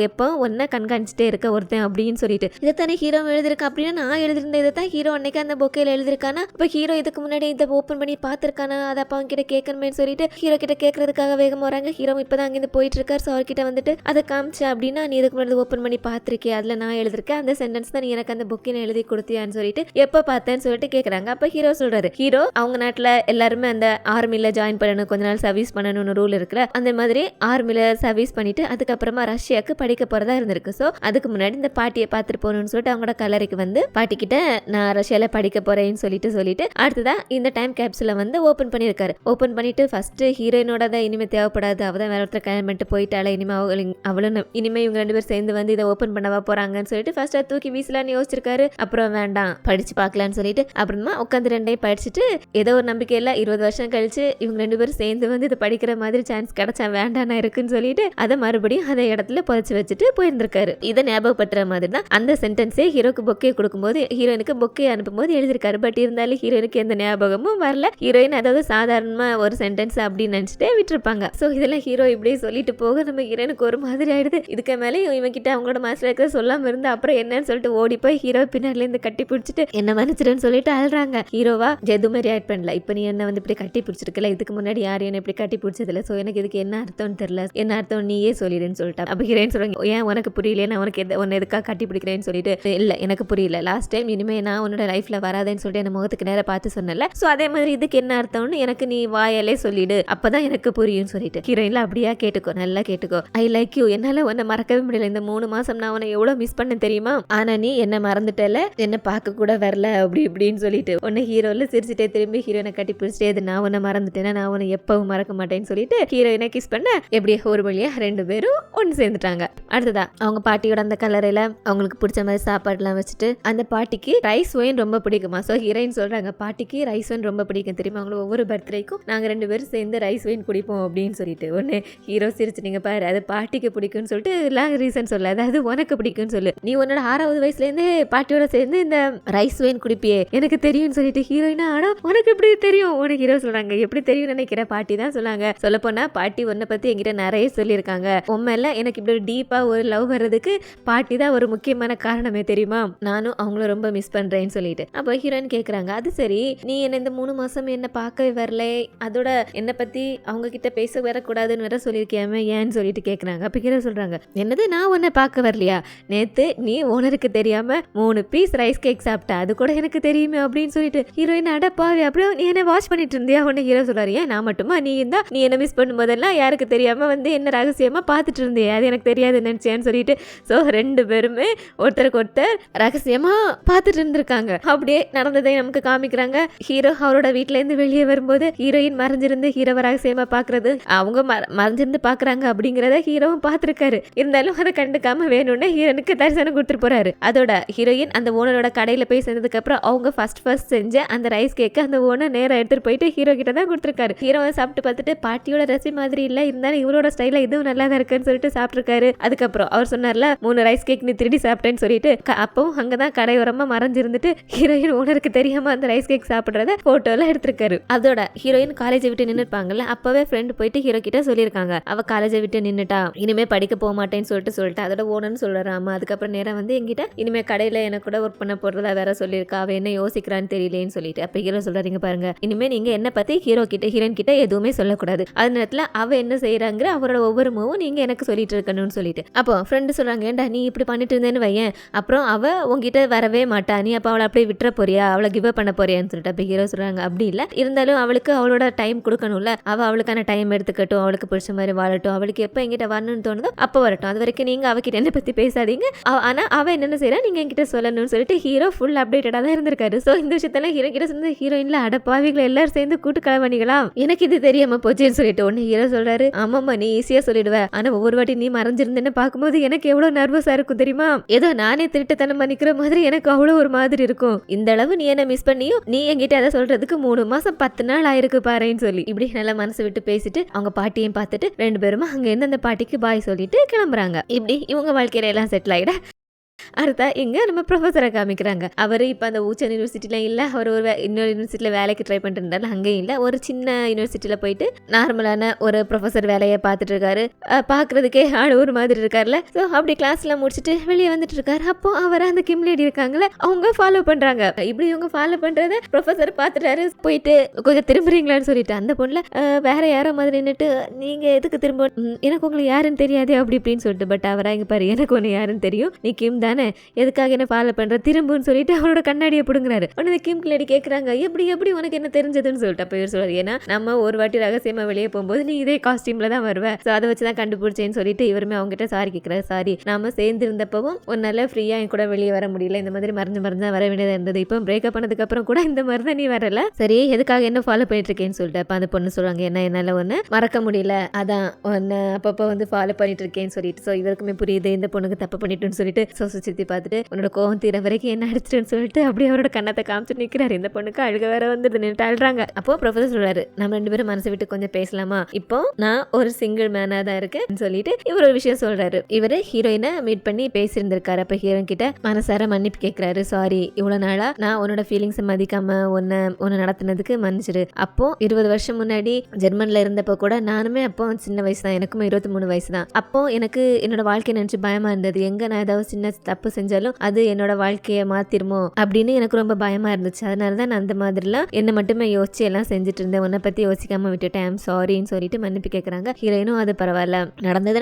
எப்பவும் ஒன்ன கண்காணிச்சுட்டே இருக்க ஒருத்தன் அப்படின்னு சொல்லிட்டு இதைத்தானே ஹீரோ எழுதிருக்கேன் அப்படின்னா நான் எழுதிருந்த இதை தான் ஹீரோ அன்னைக்கு அந்த பொக்கையில எழுதிருக்கானா. இப்ப ஹீரோ இதுக்கு முன்னாடி இதை ஓப்பன் பண்ணி பார்த்திருக்கானா அதை அப்பா அவங்க கிட்ட கேட்கணுமே சொல்லிட்டு ஹீரோ கிட்ட கேட்கறதுக்காக வேகமா வராங்க. ஹீரோ இப்பதான் அங்கிருந்து போயிட்டு இருக்காரு. ஸோ அவர்கிட்ட வந்துட்டு அதை காமிச்சு அப்படின்னா நீ இதுக்கு முன்னாடி ஓப்பன் பண்ணி பார்த்திருக்கே அதுல நான் எழுதிருக்கேன் அந்த சென்டென்ஸ் தான் நீ எனக்கு அந்த புக்கினை எழுதி கொடுத்தியான்னு சொல்லிட்டு எப்ப பார்த்தேன்னு சொல்லிட்டு கேட்கறாங்க. அப்ப ஹீரோ சொல்றாரு ஹீரோ அவங்க நாட்டுல எல்லாருமே அந்த ஆர்மில ஜாயின் பண்ணணும் கொஞ்ச நாள் சர்வீஸ் பண்ணணும்னு ரூல் இருக்குல்ல அந்த மாதிரி ஆர்மில சர்வீஸ் பண்ணிட்டு அதுக்கப்புறமா ரஷ்யாவுக்கு படிக்க போறதா இருந்திருக்கு. ஸோ அதுக்கு முன்னாடி இந்த பாட்டியை பார்த்துட்டு போகணும்னு சொல்லிட்டு அவங்களோட கல்லறைக்கு வந்து பாட்டி கிட்ட நான் ரஷ்யால படிக்க போறேன்னு சொல்லிட்டு அடுத்ததா இந்த டைம் கேப்சூல வந்து ஓபன் பண்ணிருக்காரு. ஓபன் பண்ணிட்டு ஃபர்ஸ்ட் ஹீரோயினோட தான் இனிமே தேவைப்படாது அவதான் வேற ஒருத்தர் கல்யாணம் பண்ணிட்டு போயிட்டாலே இனிமே இவங்க 2 பேரும் சேர்ந்து வந்து இதை ஓபன் பண்ணவா போறாங்கன்னு சொல்லிட்டு ஃபர்ஸ்ட் தூக்கி வீசலான்னு யோசிச்சிருக்காரு. அப்புறம் வேண்டாம் படிச்சு பார்க்கலான்னு சொல்லிட்டு அப்புறமா உட்காந்து 2 படிச்சுட்டு ஏதோ ஒரு நம்பிக்கையில 20 வருஷம் கழிச்சு இவங்க 2 பேரும் சேர்ந்து வந்து இதை படிக்கிற மாதிரி சான்ஸ் கிடைச்சா வேண்டாம் இருக்குன்னு சொல்லிட்டு அதை மறுபடியும் அதை இடத்துல புதைச்சு வச்சுட்டு போயிருந்திருக்காரு. இதை ஞாபகப்படுற மாதிரி தான் அந்த சென்டென்ஸே ஹீரோக்கு பொக்கே கொடுக்கும்போது ஹீரோயினுக்கு பொக்கே அனுப்பும்போது எழுதிருக்காரு. பட் இருந்தாலும் ஹீரோயினுக்கு எந்த ஞாபகமும் வரல. ஹீரோயின் அதாவது சாதாரணமா ஒரு சென்டென்ஸ் அப்படின்னு நினைச்சிட்டே விட்டுருப்பாங்க. சோ இதெல்லாம் ஹீரோ இப்படி சொல்லிட்டு போக நம்ம ஹீரோனுக்கு ஒரு மாதிரி ஆயிடுது. இதுக்கு மேலே இவன் கிட்ட அவங்களோட மாஸ்டர் இருக்கிற சொல்லாம இருந்து அப்புறம் என்னன்னு சொல்லிட்டு ஓடி போய் ஹீரோ பின்னாடில இருந்து கட்டி பிடிச்சிட்டு என்ன மன்னிச்சிடுன்னு சொல்லிட்டு அழுறாங்க. ஹீரோவா ஜெது மாதிரி ஆட் பண்ணல. இப்ப நீ என்ன வந்து இப்படி கட்டி பிடிச்சிருக்கல இதுக்கு முன்னாடி யாரும் என்ன இப்படி கட்டி பிடிச்சதில்ல. சோ எனக்கு இதுக்கு என்ன அர்த்தம்னு தெரியல. என்ன அர்த்தம் நீயே சொல்லிடுன்னு சொல்லிட்டா. அப்ப ஹீரோயின் சொல்றாங்க ஏன் உனக்கு புரியல நான் உனக்கு உன்னை எதுக்காக கட்டி பிடிக்கிறேன்னு சொல்லிட்டு இல்ல எனக்கு புரியல லாஸ்ட் டைம் இனிமே நான் உன்னோட லைஃப்ல வராதேன்னு சொல்லிட்டு என்ன முகத்துக்கு நேரம் பார்த்து சொன்னல. சோ அதே மாதிரி இதுக்கு என்ன அர்த்தம்னு எனக்கு நீ வாயாலே சொல்லிடு அப்பதான் எனக்கு புரியும் சொல்லிட்டு ஹீரோயின்ல அப்படியா கேட்டுக்கோ நல்லா கேட்டுக்கோ ஐ லைக் யூ என்னால உன்னை மறக்கவே முடியல. இந்த 3 மாசம் நான் உன்னை எவ்வளவு மிஸ் பண்ண தெரியுமா. ஆனா நீ என்ன மறந்துட்டல என்ன பார்க்க கூட வரல அப்படி இப்படின்னு சொல்லிட்டு உன்னை ஹீரோல சிரிச்சுட்டே திரும்பி ஹீரோயினை கட்டி பிடிச்சிட்டே நான் உன்னை மறந்துட்டேன்னா நான் உன்னை எப்பவும் மறக்க மாட்டேன்னு சொல்லிட்டு ஹீரோயினை கிஸ் பண்ண எப்படியே ஒரு வழியா 2 பேரும் ஒன்று சேர்ந்துட்டாங்க. அடுத்ததா அவங்க பாட்டியோட அந்த கல்லறையில அவங்களுக்கு பிடிச்ச மாதிரி சாப்பாடுலாம் வச்சுட்டு அந்த பாட்டிக்கு ரைஸ் ஒயின் ரொம்ப பிடிக்குமா. ஸோ ஹீரோயின் சொல்றாங்க பாட்டிக்கு ரைஸ் ஒயின் ரொம்ப பிடிக்கும் தெரியுமா அவங்களுக்கு ஒவ்வொரு பர்த்டேக்கும் நாங்க 2 பேரும் சேர்ந்து ரைஸ் ஒயின் குடிப்போம் அப்படின்னு சொல்லிட்டு ஒன்னு ஹீரோ சிரிச்சு நீங்க பாரு அது பாட்டிக்கு பிடிக்கும்னு சொல்லிட்டு லாங் ரீசன் சொல்ல அதாவது உனக்கு பிடிக்கும்னு சொல்லு நீ உன்னோட 6வது வயசுல இருந்தே பாட்டியோட சேர்ந்து இந்த ரைஸ் ஒயின் குடிப்பியே எனக்கு தெரியும்னு சொல்லிட்டு ஹீரோயினா ஆனா உனக்கு எப்படி தெரியும் உனக்கு ஹீரோ சொல்றாங்க எப்படி தெரியும் நினைக்கிற பாட்டி தான் சொன்னாங்க. சொல்ல போனா பாட்டி உன்னை பத்தி என்கிட்ட நிறைய சொல்லியிருக்காங்க. உண்மையில எனக்கு இப்படி டீப்பா ஒரு லவ் வர்றதுக்கு பாட்டி தான் ஒரு முக்கியமான காரணமே தெரியுமா. நானும் அவங்கள ரொம்ப மிஸ் பண்றேன்னு சொல்லிட்டு அப்ப ஹீரோயின் கேக்குறாங்க அது சரி நீ என்ன இந்த 3 மாசம் என்ன பார்க்கவே வரல அதோட என்ன பத்தி அவங்க கிட்ட பேச வரக்கூடாதுன்னு வேற சொல்லியிருக்கியாமே ஏன்னு சொல்லிட்டு கேக்குறாங்க. அப்ப ஹீரோ சொல்றாங்க என்னது நான் உன்னை பார்க்க வரலையா நேத்து நீ ஓனருக்கு தெரியாம 3 பீஸ் ரைஸ் கேக் சாப்பிட்ட அது கூட எனக்கு தெரியுமே அப்படின்னு சொல்லிட்டு ஹீரோயின் அடப்பாவி அப்படியே நீ என்ன வாட்ச் பண்ணிட்டு இருந்தியா உன்னை ஹீரோ சொல்றாரு ஏன் நான் மட்டுமா நீ இருந்தா நீ என்ன மிஸ் பண்ணும் போதெல்லாம் யாருக்கு தெரியாம வந்து என்ன ரகசியமா பார்த்துட்டு இருந்தே அது எனக்கு தெரியாது நினைச்சேன்னு சொல்லிட்டு ஸோ 2 பேருமே ஒருத்தருக்கு ஒருத்தர் ரகசியமா பார்த்துட்டு இருந்திருக்காங்க. அப்படியே நடந்ததை நமக்கு காமிக்கிறாங்க. ஹீரோ அவரோட வீட்டுல இருந்து வெளியே வரும்போது ஹீரோயின் மறைஞ்சிருந்து ஹீரோவை ரகசியமா பாக்குறது அவங்க மறைஞ்சிருந்து பாக்குறாங்க அப்படிங்கறத ஹீரோவும் பார்த்திருக்காரு. இருந்தாலும் அதை கண்டுக்காம வேணும்னு ஹீரோனுக்கு தரிசனம் கொடுத்துட்டு போறாரு. அதோட ஹீரோயின் அந்த ஓனரோட கடையில போய் சேர்ந்ததுக்கு அப்புறம் அவங்க ஃபர்ஸ்ட் செஞ்ச அந்த ரைஸ் கேக்கு அந்த ஓனர் நேரம் எடுத்துட்டு போயிட்டு ஹீரோ கிட்ட தான் கொடுத்துருக்காரு. ஹீரோவை சாப்பிட்டு பார்த்துட்டு பாட்டியோட ரெசிபி மாதிரி இல்ல இருந்தாலும் இவரோட ஸ்டைல இதுவும் நல்லா தான் இருக்குன்னு சொல்லிட்டு சாப்பிட்டுருக்காரு. அதுக்கப்புறம் அவர் சொன்னார்ல 3 ரைஸ் கேக் நீ திருடி சாப்பிட்டேன்னு சொல்லிட்டு அப்பவும் அங்கதான் கடையோரமா மறைஞ்சிருந்துட்டு ஹீரோயின் ஓனருக்கு தெரியாம அந்த ரைஸ் கேக் சாப்பிடுறத போட்டோல எடுத்திருக்காரு. அதோட ஹீரோயின் காலேஜை விட்டு நின்னுப்பாங்கல்ல அப்பவே ஃப்ரெண்ட் போயிட்டு ஹீரோ கிட்ட சொல்லியிருக்காங்க அவ காலேஜை விட்டு நின்னுட்டா இனிமே படிக்க போக மாட்டேன்னு சொல்லிட்டு அதோட ஓனர்னு சொல்றாரு. ஆமா அதுக்கப்புறம் நேரம் வந்து எங்கிட்ட இனிமே கடை கடையில் எனக்கு கூட ஒர்க் பண்ண போடுறதா வேற சொல்லியிருக்கா, அவள் என்ன யோசிக்கிறான்னு தெரியலேன்னு சொல்லிட்டு. அப்போ ஹீரோ சொல்கிறாங்க, பாருங்க இனிமேல் நீங்கள் என்னை பற்றி ஹீரோயின் கிட்ட எதுவுமே சொல்லக்கூடாது, அது நேரத்தில் அவள் என்ன செய்கிறாங்கிற அவரோட ஒவ்வொரு மூவும் நீங்கள் எனக்கு சொல்லிட்டு இருக்கணும்னு சொல்லிட்டு. அப்போ ஃப்ரெண்டு சொல்கிறாங்க, ஏன்டா நீ இப்படி பண்ணிட்டு இருந்தேன்னு வையன், அப்புறம் அவள் உங்ககிட்ட வரவே மாட்டா, நீ அப்போ அவளை அப்படியே விட்டுற போறியா, அவளை கிவ் அப் பண்ண போறியான்னு சொல்லிட்டு. அப்போ ஹீரோ சொல்கிறாங்க, அப்படி இல்லை, இருந்தாலும் அவளுக்கு அவளோட டைம் கொடுக்கணும்ல, அவளுக்கான டைம் எடுத்துக்கட்டும், அவளுக்கு பிடிச்ச மாதிரி வாழட்டும், அவளுக்கு எப்போ எங்கிட்ட வரணும்னு தோணுதோ அப்போ வரட்டும், அது வரைக்கும் நீங்கள் அவகிட்ட என்னை பற்றி பேசாதீங்க, ஆனால் அவள் என்னென்ன செய்யறா நீங்கள் என்கிட்ட சொல்லணும்னு சொல்லிட்டு ஹீரோ ஃபுல் அப்டேட்டடாக தான் இருந்திருக்காரு. ஸோ இந்த விஷயத்தெல்லாம் ஹீரோ கிட்ட சொன்ன ஹீரோயின்ல அடப்பாவிகளை எல்லாரும் சேர்ந்து கூட்டு கலவணிகளாம், எனக்கு இது தெரியாம போச்சுன்னு சொல்லிட்டு. ஒன்று ஹீரோ சொல்றாரு, ஆமாம்மா நீ ஈஸியாக சொல்லிடுவ, ஆனால் ஒவ்வொரு வாட்டி நீ மறைஞ்சிருந்தேன்னு பார்க்கும்போது எனக்கு எவ்வளோ நர்வஸாக இருக்கும் தெரியுமா, ஏதோ நானே திருட்டுத்தனம் பண்ணிக்கிற மாதிரி எனக்கு அவ்வளோ ஒரு மாதிரி இருக்கும், இந்த அளவு நீ என்ன மிஸ் பண்ணியும் நீ என்கிட்ட அதை சொல்றதுக்கு 3 மாசம் 10 நாள் ஆயிருக்கு பாருன்னு சொல்லி இப்படி நல்லா மனசு விட்டு பேசிட்டு அவங்க பாட்டியும் பார்த்துட்டு 2 பேருமா அங்கே இருந்து அந்த பாட்டிக்கு பாய் சொல்லிட்டு கிளம்புறாங்க. இப்படி இவங்க வாழ்க்கையில எல்லாம் செட்டில் ஆகிட அடுத்தா இங்கே நம்ம ப்ரொஃபஸரை காமிக்கிறாங்க. அவர் இப்போ அந்த ஊச்சன் யூனிவர்சிட்டியில் இல்லை, அவர் ஒரு இன்னொரு யூனிவர்சிட்டியில் வேலைக்கு ட்ரை பண்ணிட்டு இருந்தாலும் அங்கேயும் இல்லை, ஒரு சின்ன யூனிவர்சிட்டியில் போயிட்டு நார்மலான ஒரு ப்ரொஃபஸர் வேலையை பார்த்துட்டு இருக்காரு. பார்க்குறதுக்கே ஆள் ஒரு மாதிரி இருக்கார்ல. ஸோ அப்படி கிளாஸ்லாம் முடிச்சுட்டு வெளியே வந்துட்டு இருக்காரு. அப்போ அவர் அந்த கிம் லேடி இருக்காங்களே அவங்க ஃபாலோ பண்ணுறாங்க. இப்படி இவங்க ஃபாலோ பண்ணுறத ப்ரொஃபஸர் பார்த்துட்டாரு. போயிட்டு கொஞ்சம் திரும்புறீங்களான்னு சொல்லிட்டு அந்த பொண்ணில் வேற யாரோ மாதிரி நின்றுட்டு நீங்கள் எதுக்கு திரும்ப, எனக்கு உங்களுக்கு யாருன்னு தெரியாது அப்படி இப்படின்னு சொல்லிட்டு. பட் அவராக இங்கே பாரு, எனக்கு ஒன்று யாருன்னு தெரியும், நீ கிம் தானே, எதுக்காக என்ன ஃபாலோ பண்ற, திரும்புன்னு சொல்லிட்டு அவரோட கண்ணாடியை பிடுங்குறாரு. உடனே கிம் லேடி கேட்குறாங்க, எப்படி உனக்கு என்ன தெரிஞ்சதுன்னு சொல்லிட்டு. அப்போ இவர் சொல்றாரு, ஏன்னா நம்ம ஒரு வாட்டி ரகசியமா வெளியே போகும்போது நீ இதே காஸ்டியூம்ல தான் வருவ, ஸோ அதை வச்சு தான் கண்டுபிடிச்சேன்னு சொல்லிட்டு இவருமே அவங்ககிட்ட சாரி கேட்குறாரு. சாரி, நாம சேர்ந்து இருந்தப்பவும் ஒரு நல்ல ஃப்ரீயா என் கூட வெளியே வர முடியல, இந்த மாதிரி மறைஞ்சு தான் வர வேண்டியதாக இருந்தது, இப்போ பிரேக்கப் பண்ணதுக்கு அப்புறம் கூட இந்த மாதிரி தான் நீ வரல, சரி எதுக்காக என்ன ஃபாலோ பண்ணிட்டு இருக்கேன்னு சொல்லிட்டு. அப்போ அந்த பொண்ணு சொல்றாங்க, என்ன என்னால் ஒன்று மறக்க முடியல, அதான் ஒன்று அப்பப்போ வந்து ஃபாலோ பண்ணிட்டு இருக்கேன்னு சொல்லிட்டு. ஸோ இவருக்குமே புரியுது இந்த பொண்ணுக்கு தப்பு பண்ணிட்டுன்னு சொல்லிட்டு சுத்தி பார்த்துட்டு உன்னோட கோவம் தீர வரைக்கும் என்ன அடிச்சிட்டுன்னு சொல்லிட்டு அப்படியே அவரோட கண்ணத்தை காமிச்சு நிற்கிறாரு. இந்த பொண்ணுக்கு அழுக வேற வந்து நின்று அழுறாங்க. அப்போ ப்ரொஃபஸர் சொல்றாரு, நம்ம 2 பேரும் மனசை விட்டு கொஞ்சம் பேசலாமா, இப்போ நான் ஒரு சிங்கிள் மேனா தான் இருக்கேன் சொல்லிட்டு இவர் ஒரு விஷயம் சொல்றாரு. இவரு ஹீரோயினை மீட் பண்ணி பேசியிருந்திருக்காரு. அப்ப ஹீரோயின் கிட்ட மனசார மன்னிப்பு கேட்கிறாரு. சாரி, இவ்வளவு நாளா நான் உன்னோட ஃபீலிங்ஸை மதிக்காம ஒன்னு நடத்தினதுக்கு மன்னிச்சிரு. அப்போ 20 வருஷம் முன்னாடி ஜெர்மன்ல இருந்தப்போ கூட நானுமே அப்போ சின்ன வயசு தான், எனக்கும் 23 வயசு தான். அப்போ எனக்கு என்னோட வாழ்க்கையை நினைச்சு பயமா இருந்தது, எங்க நான் ஏதாவது சின்ன தப்பு செஞ்சாலும் அது என்னோட வாழ்க்கையை மாத்திருமோ அப்படின்னு எனக்கு ரொம்ப பயமா இருந்துச்சு. அதனாலதான் நான் அந்த மாதிரிலாம் என்ன மட்டுமே யோசிச்சு எல்லாம் செஞ்சுட்டு இருந்தேன், உன்னை பத்தி யோசிக்காம விட்டுட்டேன், சாரின்னு சொல்லிட்டு மன்னிப்பு கேட்கறாங்க. ஹீரோயினும் அது பரவாயில்ல,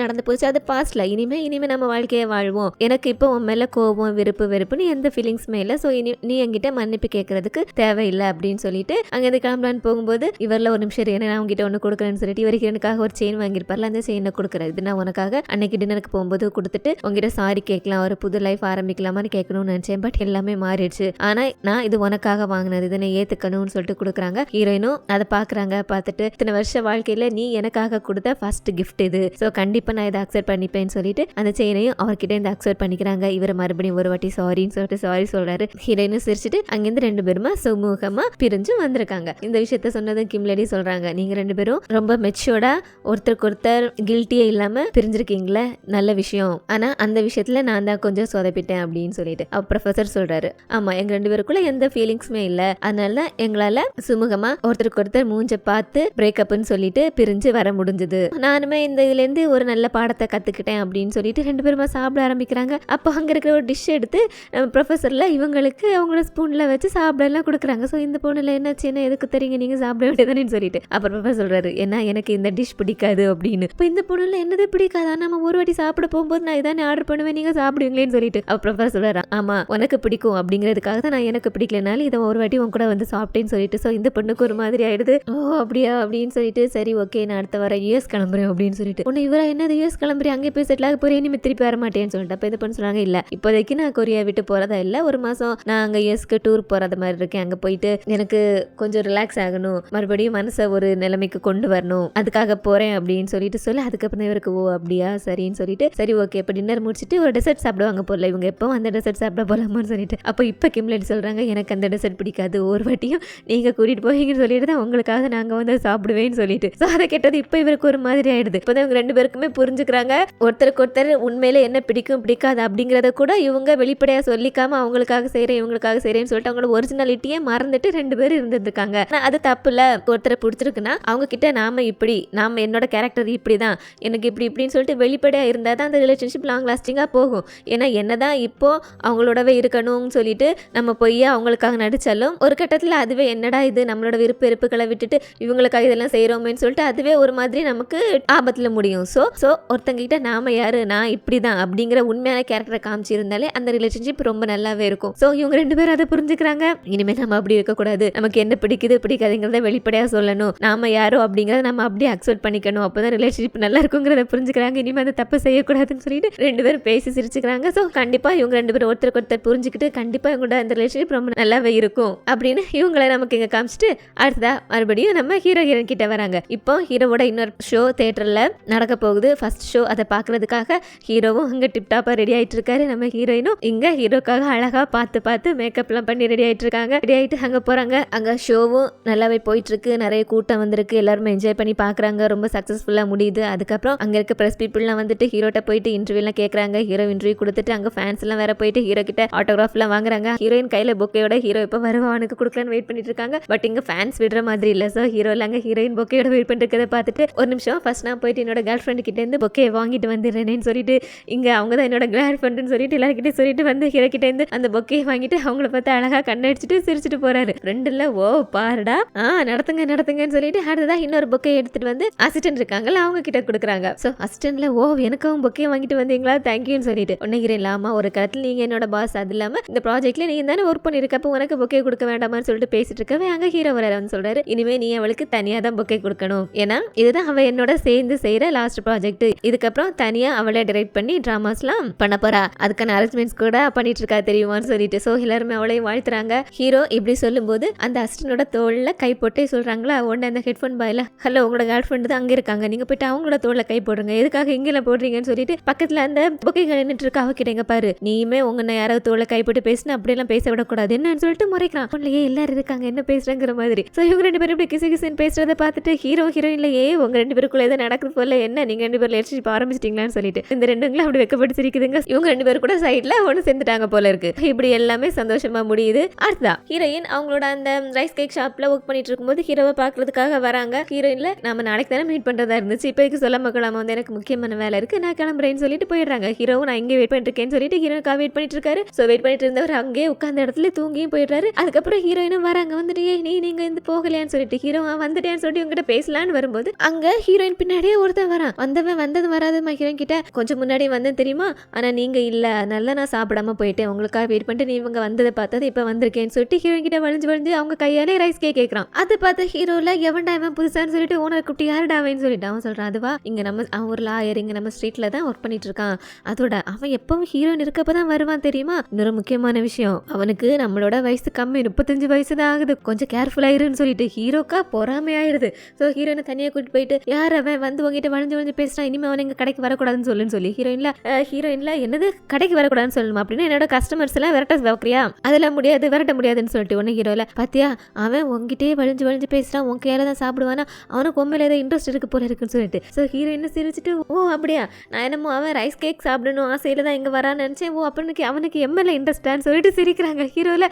நடந்து போச்சு, அது பாஸ்ட்ல, இனிமே நம்ம வாழ்க்கையை வாழ்வோம், எனக்கு இப்போ உன் மேல கோபம் வெறுப்புன்னு எந்த ஃபீலிங்ஸுமே இல்லை, ஸோ நீ என்கிட்ட மன்னிப்பு கேட்கறதுக்கு தேவையில்லை அப்படின்னு சொல்லிட்டு அங்கேருந்து கிளம்பலான்னு போகும்போது இவரில் ஒரு நிமிஷம் ஏன்னா நான் உங்ககிட்ட ஒன்று கொடுக்குறேன்னு சொல்லிட்டு இவருக்கு எனக்காக ஒரு செயின் வாங்கியிருப்பார்ல, அந்த செயினை கொடுக்குறேன், இது நான் உனக்காக அன்னைக்கு டின்னருக்கு போகும்போது கொடுத்துட்டு உங்ககிட்ட சாரி கேட்கலாம், ஒரு புது லைஃப் ஆரம்பிக்கலாமான்னு கேட்கணும்னு நினைச்சேன், பட் எல்லாமே மாறிடுச்சு, ஆனா நான் இது உனக்காக வாங்கினது, இதை ஏத்துக்கணும்னு சொல்லிட்டு கொடுக்குறாங்க. ஹீரோயினும் அதை பாக்குறாங்க. பார்த்துட்டு இத்தனை வருஷ வாழ்க்கையில நீ எனக்காக கொடுத்த ஃபர்ஸ்ட் கிஃப்ட் இது, ஸோ கண்டிப்பா நான் இதை அக்செப்ட் பண்ணிப்பேன்னு சொல்லிட்டு அந்த செயினையும் அவர்கிட்ட இருந்து அக்செப்ட் பண்ணிக்கிறாங்க. இவர் மறுபடியும் ஒரு வாட்டி சாரின்னு சொல்லிட்டு சாரி சொல்றாரு. ஹீரோயினும் சிரிச்சுட்டு அங்கிருந்து 2 பேருமா சுமூகமா பிரிஞ்சு வந்திருக்காங்க. இந்த விஷயத்த சொன்னதும் கிம் லேடி சொல்றாங்க, நீங்க 2 பேரும் ரொம்ப மெச்சூர்டா ஒருத்தருக்கு ஒருத்தர் கில்ட்டியே இல்லாம பிரிஞ்சிருக்கீங்களே, நல்ல விஷயம், ஆனா அந்த விஷயத்துல நான் தான் கொஞ்சம் சொதப்பிட்டேன் அப்படின்னு சொல்லிட்டு. ப்ரொஃபசர் சொல்றாரு, ஆமா எங்க 2 பேருக்குள்ள எந்த ஃபீலிங்ஸுமே இல்ல, அதனால எங்களால சுமூகமா ஒருத்தருக்கு ஒருத்தர் மூஞ்ச பார்த்து பிரேக்கப்னு சொல்லிட்டு பிரிஞ்சு வர முடிஞ்சது, நானுமே இந்த இதுல இருந்து ஒரு நல்ல பாடத்தை கத்துக்கிட்டேன் அப்படின்னு சொல்லிட்டு 2 பேருமா சாப்பிட ஆரம்பிக்கிறாங்க. அப்போ அங்க இருக்கிற ஒரு டிஷ் எடுத்து ப்ரொஃபசர்ல இவங்களுக்கு அவங்களோட ஸ்பூன்ல வச்சு சாப்பிடலாம் கொடுக்குறாங்க. ஸோ இந்த பொண்ணுல என்னாச்சு, என்ன எதுக்கு தெரியுங்க, நீங்க சாப்பிட வேண்டியதானு சொல்லிட்டு. அப்புறம் ப்ரொஃபசர் சொல்றாரு, ஏன்னா எனக்கு இந்த டிஷ் பிடிக்காது அப்படின்னு. இப்போ இந்த பொண்ணுல என்னது பிடிக்காதா, நம்ம ஒரு வாட்டி சாப்பிட போகும்போது நான் இதானே ஆர்டர் பண்ணுவேன், நீங்க சாப்பிடுவீங்களேன்னு சொல்லிட்டு. அப்ப ப்ரொஃபசர் சொல்றாரு, ஆமா உனக்கு பிடிக்கும் அப்படிங்கிறதுக்காக தான் நான் எனக்கு பிடிக்கலனாலும் இதை ஒரு வாட்டி உன் கூட வந்து சாப்பிட்டேன்னு சொல்லிட்டு. ஸோ இந்த பொண்ணுக்கு ஒரு மாதிரி ஆயிடுது. ஓ அப்படியா அப்படின்னு சொல்லிட்டு, சரி ஓகே நான் அடுத்த வாரம் யூஎஸ் கிளம்புறேன் அப்படின்னு சொல்லிட்டு. உன்னை இவரா என்னது யூஎஸ் கிளம்புறேன், அங்கே போய் செட்டில் ஆக போறேன், இனிமே திருப்பி வர மாட்டேன்னு சொல்லிட்டு. அப்போ இந்த பொண்ணு சொல்றாங்க, இல்ல இப்போதைக்கு நான் கொரியா விட்டு போறதா இல்லை, ஒரு மாசம் நான் அங்கே யூஎஸ்க்கு டூர் போறது மாதிரி இருக்கேன், அங்கே போயிட்டு எனக்கு கொஞ்சம் ரிலாக்ஸ் ஆகணும், மறுபடியும் மனசை ஒரு நிலைமைக்கு கொண்டு வரணும், அதுக்காக போறேன் அப்படின்னு சொல்லிட்டு அதுக்கப்புறம் இவருக்கு ஓ அப்படியா சரின்னு சொல்லிட்டு, சரி ஓகே இப்போ டின்னர் முடிச்சுட்டு ஒரு டெசர்ட் சாப்பிடுவாங்க போல, இவங்க எப்போ அந்த டெசர்ட் சாப்பிட போலாமான்னு சொல்லிட்டு. அப்போ இப்போ கிம் லேடி சொல்றாங்க, எனக்கு அந்த டெசர்ட் பிடிக்காது, ஒரு வாட்டியும் நீங்க கூட்டிட்டு போவீங்கன்னு சொல்லிட்டு தான் உங்களுக்காக நாங்க வந்து சாப்பிடுவேன்னு சொல்லிட்டு. ஸோ அதை கேட்டது இப்போ இவருக்கு ஒரு மாதிரி ஆயிடுது. இப்போ இவங்க 2 பேருக்குமே புரிஞ்சுக்கிறாங்க, ஒருத்தருக்கு ஒருத்தர் உண்மையில என்ன பிடிக்கும் பிடிக்காது அப்படிங்கறத கூட இவங்க வெளிப்படையா சொல்லிக்காம அவங்களுக்காக செய்யறேன் இவங்களுக்காக செய்யறேன்னு சொல்லிட்டு அவங்களோட ஒரிஜினாலிட்டியே மறந்துட்டு 2 பேரும் இருந்திருக்காங்க. அது தப்பு இல்ல, ஒருத்தரை பிடிச்சிருக்குன்னா அவங்க கிட்ட நாம என்னோட கேரக்டர் இப்படிதான், எனக்கு இப்படின்னு சொல்லிட்டு வெளிப்படையா இருந்தா தான் அந்த ரிலேஷன்ஷிப் லாங் லாஸ்டிங்கா போகும். ஏன்னா என்னதான் இப்போ அவங்களோடவே இருக்கணும்னு சொல்லிட்டு நம்ம போய் அவங்களுக்காக நடிச்சாலும் ஒரு கட்டத்தில் அதுவே என்னடா இது நம்மளோட விருப்ப வெறுப்புகளை விட்டுட்டு இவங்களுக்காக இதெல்லாம் செய்கிறோமேன்னு சொல்லிட்டு அதுவே ஒரு மாதிரி நமக்கு ஆபத்தில் முடியும். ஸோ ஒருத்தங்கிட்ட நாம யாரு நான் இப்படி தான் அப்படிங்கிற உண்மையான கேரக்டரை காமிச்சிருந்தாலே அந்த ரிலேஷன்ஷிப் ரொம்ப நல்லாவே இருக்கும். ஸோ இவங்க 2 பேரும் அதை புரிஞ்சுக்கிறாங்க. இனிமேல் நம்ம அப்படி இருக்கக்கூடாது, நமக்கு என்ன பிடிக்குது பிடிக்காதுங்கிறத வெளிப்படையாக சொல்லணும், நாம யாரோ அப்படிங்கிறத நம்ம அப்படியே அக்செப்ட் பண்ணிக்கணும், அப்போதான் ரிலேஷன்ஷிப் நல்லா இருக்குங்கிறத புரிஞ்சுக்கிறாங்க. இனிமேல் அந்த தப்பு செய்யக்கூடாதுன்னு சொல்லிட்டு 2 பேரும் பேசி சிரிச்சுக்கிறாங்க. ஸோ கண்டிப்பா இவங்க 2 பேரும் ஒருத்தருக்கு ஒருத்தர் புரிஞ்சுக்கிட்டு கண்டிப்பா இவங்களோட அந்த ரிலேஷன்ஷிப் ரொம்ப நல்லாவே இருக்கும் அப்படின்னு இவங்களை நமக்கு இங்க காமிச்சிட்டு அடுத்ததா மறுபடியும் நம்ம ஹீரோ ஹீரோயின் கிட்ட வராங்க. இப்போ ஹீரோவோட இன்னொரு ஷோ தியேட்டர்ல நடக்க போகுது. ஃபர்ஸ்ட் ஷோ அதை பாக்குறதுக்காக ஹீரோவும் அங்க டிப்டாப்பா ரெடி ஆயிட்டு இருக்காரு. நம்ம ஹீரோயினும் இங்க ஹீரோக்காக அழகா பார்த்து மேக்கப் எல்லாம் பண்ணி ரெடி ஆயிட்டு இருக்காங்க. ரெடி ஆயிட்டு அங்க போறாங்க. அங்க ஷோவும் நல்லாவே போயிட்டு இருக்கு. நிறைய கூட்டம் வந்திருக்கு. எல்லாருமே என்ஜாய் பண்ணி பாக்குறாங்க. ரொம்ப சக்சஸ்ஃபுல்லா முடியுது. அதுக்கப்புறம் அங்க இருக்க பிரஸ் பீப்புள்லாம் வந்துட்டு ஹீரோட்ட போயிட்டு இன்டர்வியூ எல்லாம் கேட்கறாங்க. ஹீரோ இன்டர்வியூ கொடுத்துட்டு அங்க ஃபேன்ஸ் எல்லாம் வேற போயிட்டு ஹீரோ கிட்ட ஆட்டோகிராஃப் எல்லாம் வாங்குறாங்க. ஹீரோயின் கையில பொக்கையோட ஹீரோ இப்ப வருவா அவனுக்கு கொடுக்கலான்னு வெயிட் பண்ணிட்டு இருக்காங்க. பட் இங்க ஃபேன்ஸ் விடுற மாதிரி இல்ல. சோ ஹீரோ இல்லாங்க ஹீரோயின் பொக்கையோட வெயிட் பண்ணிட்டு இருக்கதை பார்த்துட்டு ஒரு நிமிஷம் ஃபர்ஸ்ட் நான் போயிட்டு என்னோட கேர்ள் ஃப்ரெண்ட் கிட்ட இருந்து பொக்கையை வாங்கிட்டு வந்துடுறேன்னு சொல்லிட்டு இங்க அவங்க தான் என்னோட கேர்ள் ஃப்ரெண்ட்னு சொல்லிட்டு எல்லாருக்கிட்டே சொல்லிட்டு வந்து ஹீரோ கிட்ட இருந்து அந்த பொக்கையை வாங்கிட்டு அவங்கள பார்த்து அழகா கண்ணடிச்சிட்டு சிரிச்சுட்டு போறாரு. ஃப்ரெண்ட் இல்ல ஓ பாருடா நடத்துங்கன்னு சொல்லிட்டு அடுத்ததான் இன்னொரு பொக்கையை எடுத்துட்டு வந்து அசிஸ்டன்ட் இருக்காங்கல்ல அவங்க கிட்ட கொடுக்குறாங்க. ஸோ அசிஸ்டன்ட்ல ஓ எனக்கும் பொக்கையை வாங்கிட்டு வந்தீங்களா தேங்க்யூன்னு சொல்லிட்டு ஒன்னுகிறேன் இல்லாம ஒரு காலத்தில் நீங்க என்னோட பாஸ், அது இல்லாம இந்த ப்ராஜெக்ட்ல நீங்க தானே ஒர்க் பண்ணிருக்க, அப்போ உனக்கு பொக்கே கொடுக்க வேண்டாமான்னு சொல்லிட்டு பேசிட்டு இருக்கவே அங்க ஹீரோ வரான்னு சொல்றாரு. இனிமே நீ அவளுக்கு தனியா தான் பொக்கே கொடுக்கணும், ஏன்னா இதுதான் அவ என்னோட சேர்ந்து செய்யற லாஸ்ட் ப்ராஜெக்ட். இதுக்கப்புறம் தனியா அவளை டைரக்ட் பண்ணி டிராமாஸ்லாம் பண்ண போறா, அதுக்கான அரேஞ்ச்மெண்ட்ஸ் கூட பண்ணிட்டு இருக்கா தெரியுமான்னு சொல்லிட்டு ஸோ எல்லாருமே அவளையும் வாழ்த்துறாங்க. ஹீரோ இப்படி சொல்லும் போது அந்த அசிஸ்டனோட தோல்ல கை போட்டே சொல்றாங்களா உடனே அந்த ஹெட்ஃபோன் பாயில ஹலோ உங்களோட கேர்ள் ஃப்ரெண்ட் தான் அங்க இருக்காங்க, நீங்க போயிட்டு அவங்களோட தோல்ல கை போடுங்க, எதுக்காக இங்கெல்லாம் போடுறீங்கன்னு சொல்லிட்டு பக்கத்துல அந்த பொக்கைகள் நின்றுட்டு இருக்கா அவகிட்ட பாரு நீயுமே உங்க யாராவது தோல்ல கை போட்டு பேசினா அப்படியெல்லாம் பேச விடக்கூடாது என்னன்னு சொல்லிட்டு முறைக்கிறான். அவன்லயே எல்லாரும் இருக்காங்க என்ன பேசுறங்கிற மாதிரி. ஸோ இவங்க 2 பேரும் இப்படி கிசுன்னு பேசுறதை பார்த்துட்டு ஹீரோ ஹீரோயின்லயே உங்க 2 பேருக்குள்ள எதாவது நடக்குது போல, என்ன நீங்க 2 பேரும் ரிலேஷன்ஷிப் ஆரம்பிச்சிட்டீங்களான்னு சொல்லிட்டு இந்த 2ங்களும் அப்படி வெக்கப்பட்டு சிரிக்குதுங்க. இவங்க 2 பேரும் கூட சைட்ல ஒன்று சேர்ந்துட்டாங்க போல இருக்கு. இப்படி எல்லாமே சந்தோஷமா முடியுது. அடுத்ததா ஹீரோயின் அவங்களோட அந்த ரைஸ் கேக் ஷாப்ல ஒர்க் பண்ணிட்டு இருக்கும்போது ஹீரோவை பாக்குறதுக்காக வராங்க. ஹீரோயின்ல நம்ம நாளைக்கு தானே மீட் பண்றதா இருந்துச்சு, இப்போதைக்கு சொல்ல மக்களாம வந்து எனக்கு முக்கியமான வேலை இருக்கு நான் கிளம்புறேன்னு சொல்லிட்டு போயிடுறாங்க. ஹீரோவும் நான் இங்கே வெயிட் பண்ணிட்டு இருக்கேன்னு சொல்லிட்டு ஹீரோனுக்காக வெயிட் பண்ணிட்டு இருக்காரு. ஸோ வெயிட் பண்ணிட்டு இருந்தவர் அங்கேயே உட்கார்ந்த இடத்துல தூங்கியும் போயிடுறாரு. அதுக்கப்புறம் ஹீரோயினும் வராங்க. வந்துட்டு நீங்க இந்த போகலையான்னு சொல்லிட்டு ஹீரோ வந்துட்டேன்னு சொல்லிட்டு உங்ககிட்ட பேசலான்னு வரும்போது அங்க ஹீரோயின் பின்னாடியே ஒருத்தன் வரான். வந்தவன் வந்தது வராதுமா ஹீரோயின் கிட்ட கொஞ்சம் முன்னாடி வந்தேன் தெரியுமா, ஆனா நீங்க இல்ல அதனால நான் சாப்பிடாம போயிட்டேன், உங்களுக்காக வெயிட் பண்ணிட்டு நீ இவங்க வந்ததை பார்த்தது இப்ப வந்திருக்கேன்னு சொல்லிட்டு ஹீரோயின் கிட்ட வழிஞ்சு அவங்க கையாலே ரைஸ் கேக் கேட்கறான். அதை பார்த்து ஹீரோல எவன்டா இவன் புதுசான்னு சொல்லிட்டு ஓனர் குட்டி யாருடாவேன்னு சொல்லிட்டு அவன் சொல்றான். அதுவா இங்க அவன் ஒரு லாயர் இங்க நம்ம ஸ்ட்ரீட்ல தான் ஒர்க் பண்ணிட்டு இருக்கான், அதோட அவன் எப்பவும் ஹீரோயின் இருக்கப்பதான் வருவான் தெரியுமா. இன்னொரு முக்கியமான விஷயம் அவனுக்கு நம்மளோட வயசு கம்மி 35 வயசு தான் ஆகுது, கொஞ்சம் கேர்ஃபுல் ஆயிருன்னு சொல்லிட்டு ஹீரோக்கா பொறாமையாயிருது. ஸோ ஹீரோயினை தனியாக கூட்டிட்டு போயிட்டு யார் அவன் வந்து உங்ககிட்ட வளைஞ்சு பேசுறான், இனிமே அவன் எங்க கடைக்கு வரக்கூடாதுன்னு சொல்லி ஹீரோயின்ல என்னது கடைக்கு வரக்கூடாதுன்னு சொல்லணுமா அப்படின்னா என்னோட கஸ்டமர்ஸ் எல்லாம் விரட்ட வைக்கிறியா, அதெல்லாம் முடியாது விரட்ட முடியாதுன்னு சொல்லிட்டு உடனே ஹீரோல பாத்தியா அவன் உங்ககிட்டே வளைஞ்சு பேசுறான், உன் கையில தான் சாப்பிடுவானா, அவனுக்கு உண்மையில ஏதோ இன்ட்ரெஸ்ட் இருக்கு போல இருக்குன்னு சொல்லிட்டு ஸோ ஹீரோயின் சிரிச்சுட்டு ஓ அப்படியா நான் என்னமோ அவன் ரைஸ் கேக் சாப்பிடணும் ஆசையில தான் இங்க வரான்னு நினைச்சேன், ஓ அப்படின்னு அவனுக்கு எம்எல்ஏ இன்ட்ரெஸ்டான்னு சொல்லிட்டு சிரிக்கிறாங்க. ஹீரோல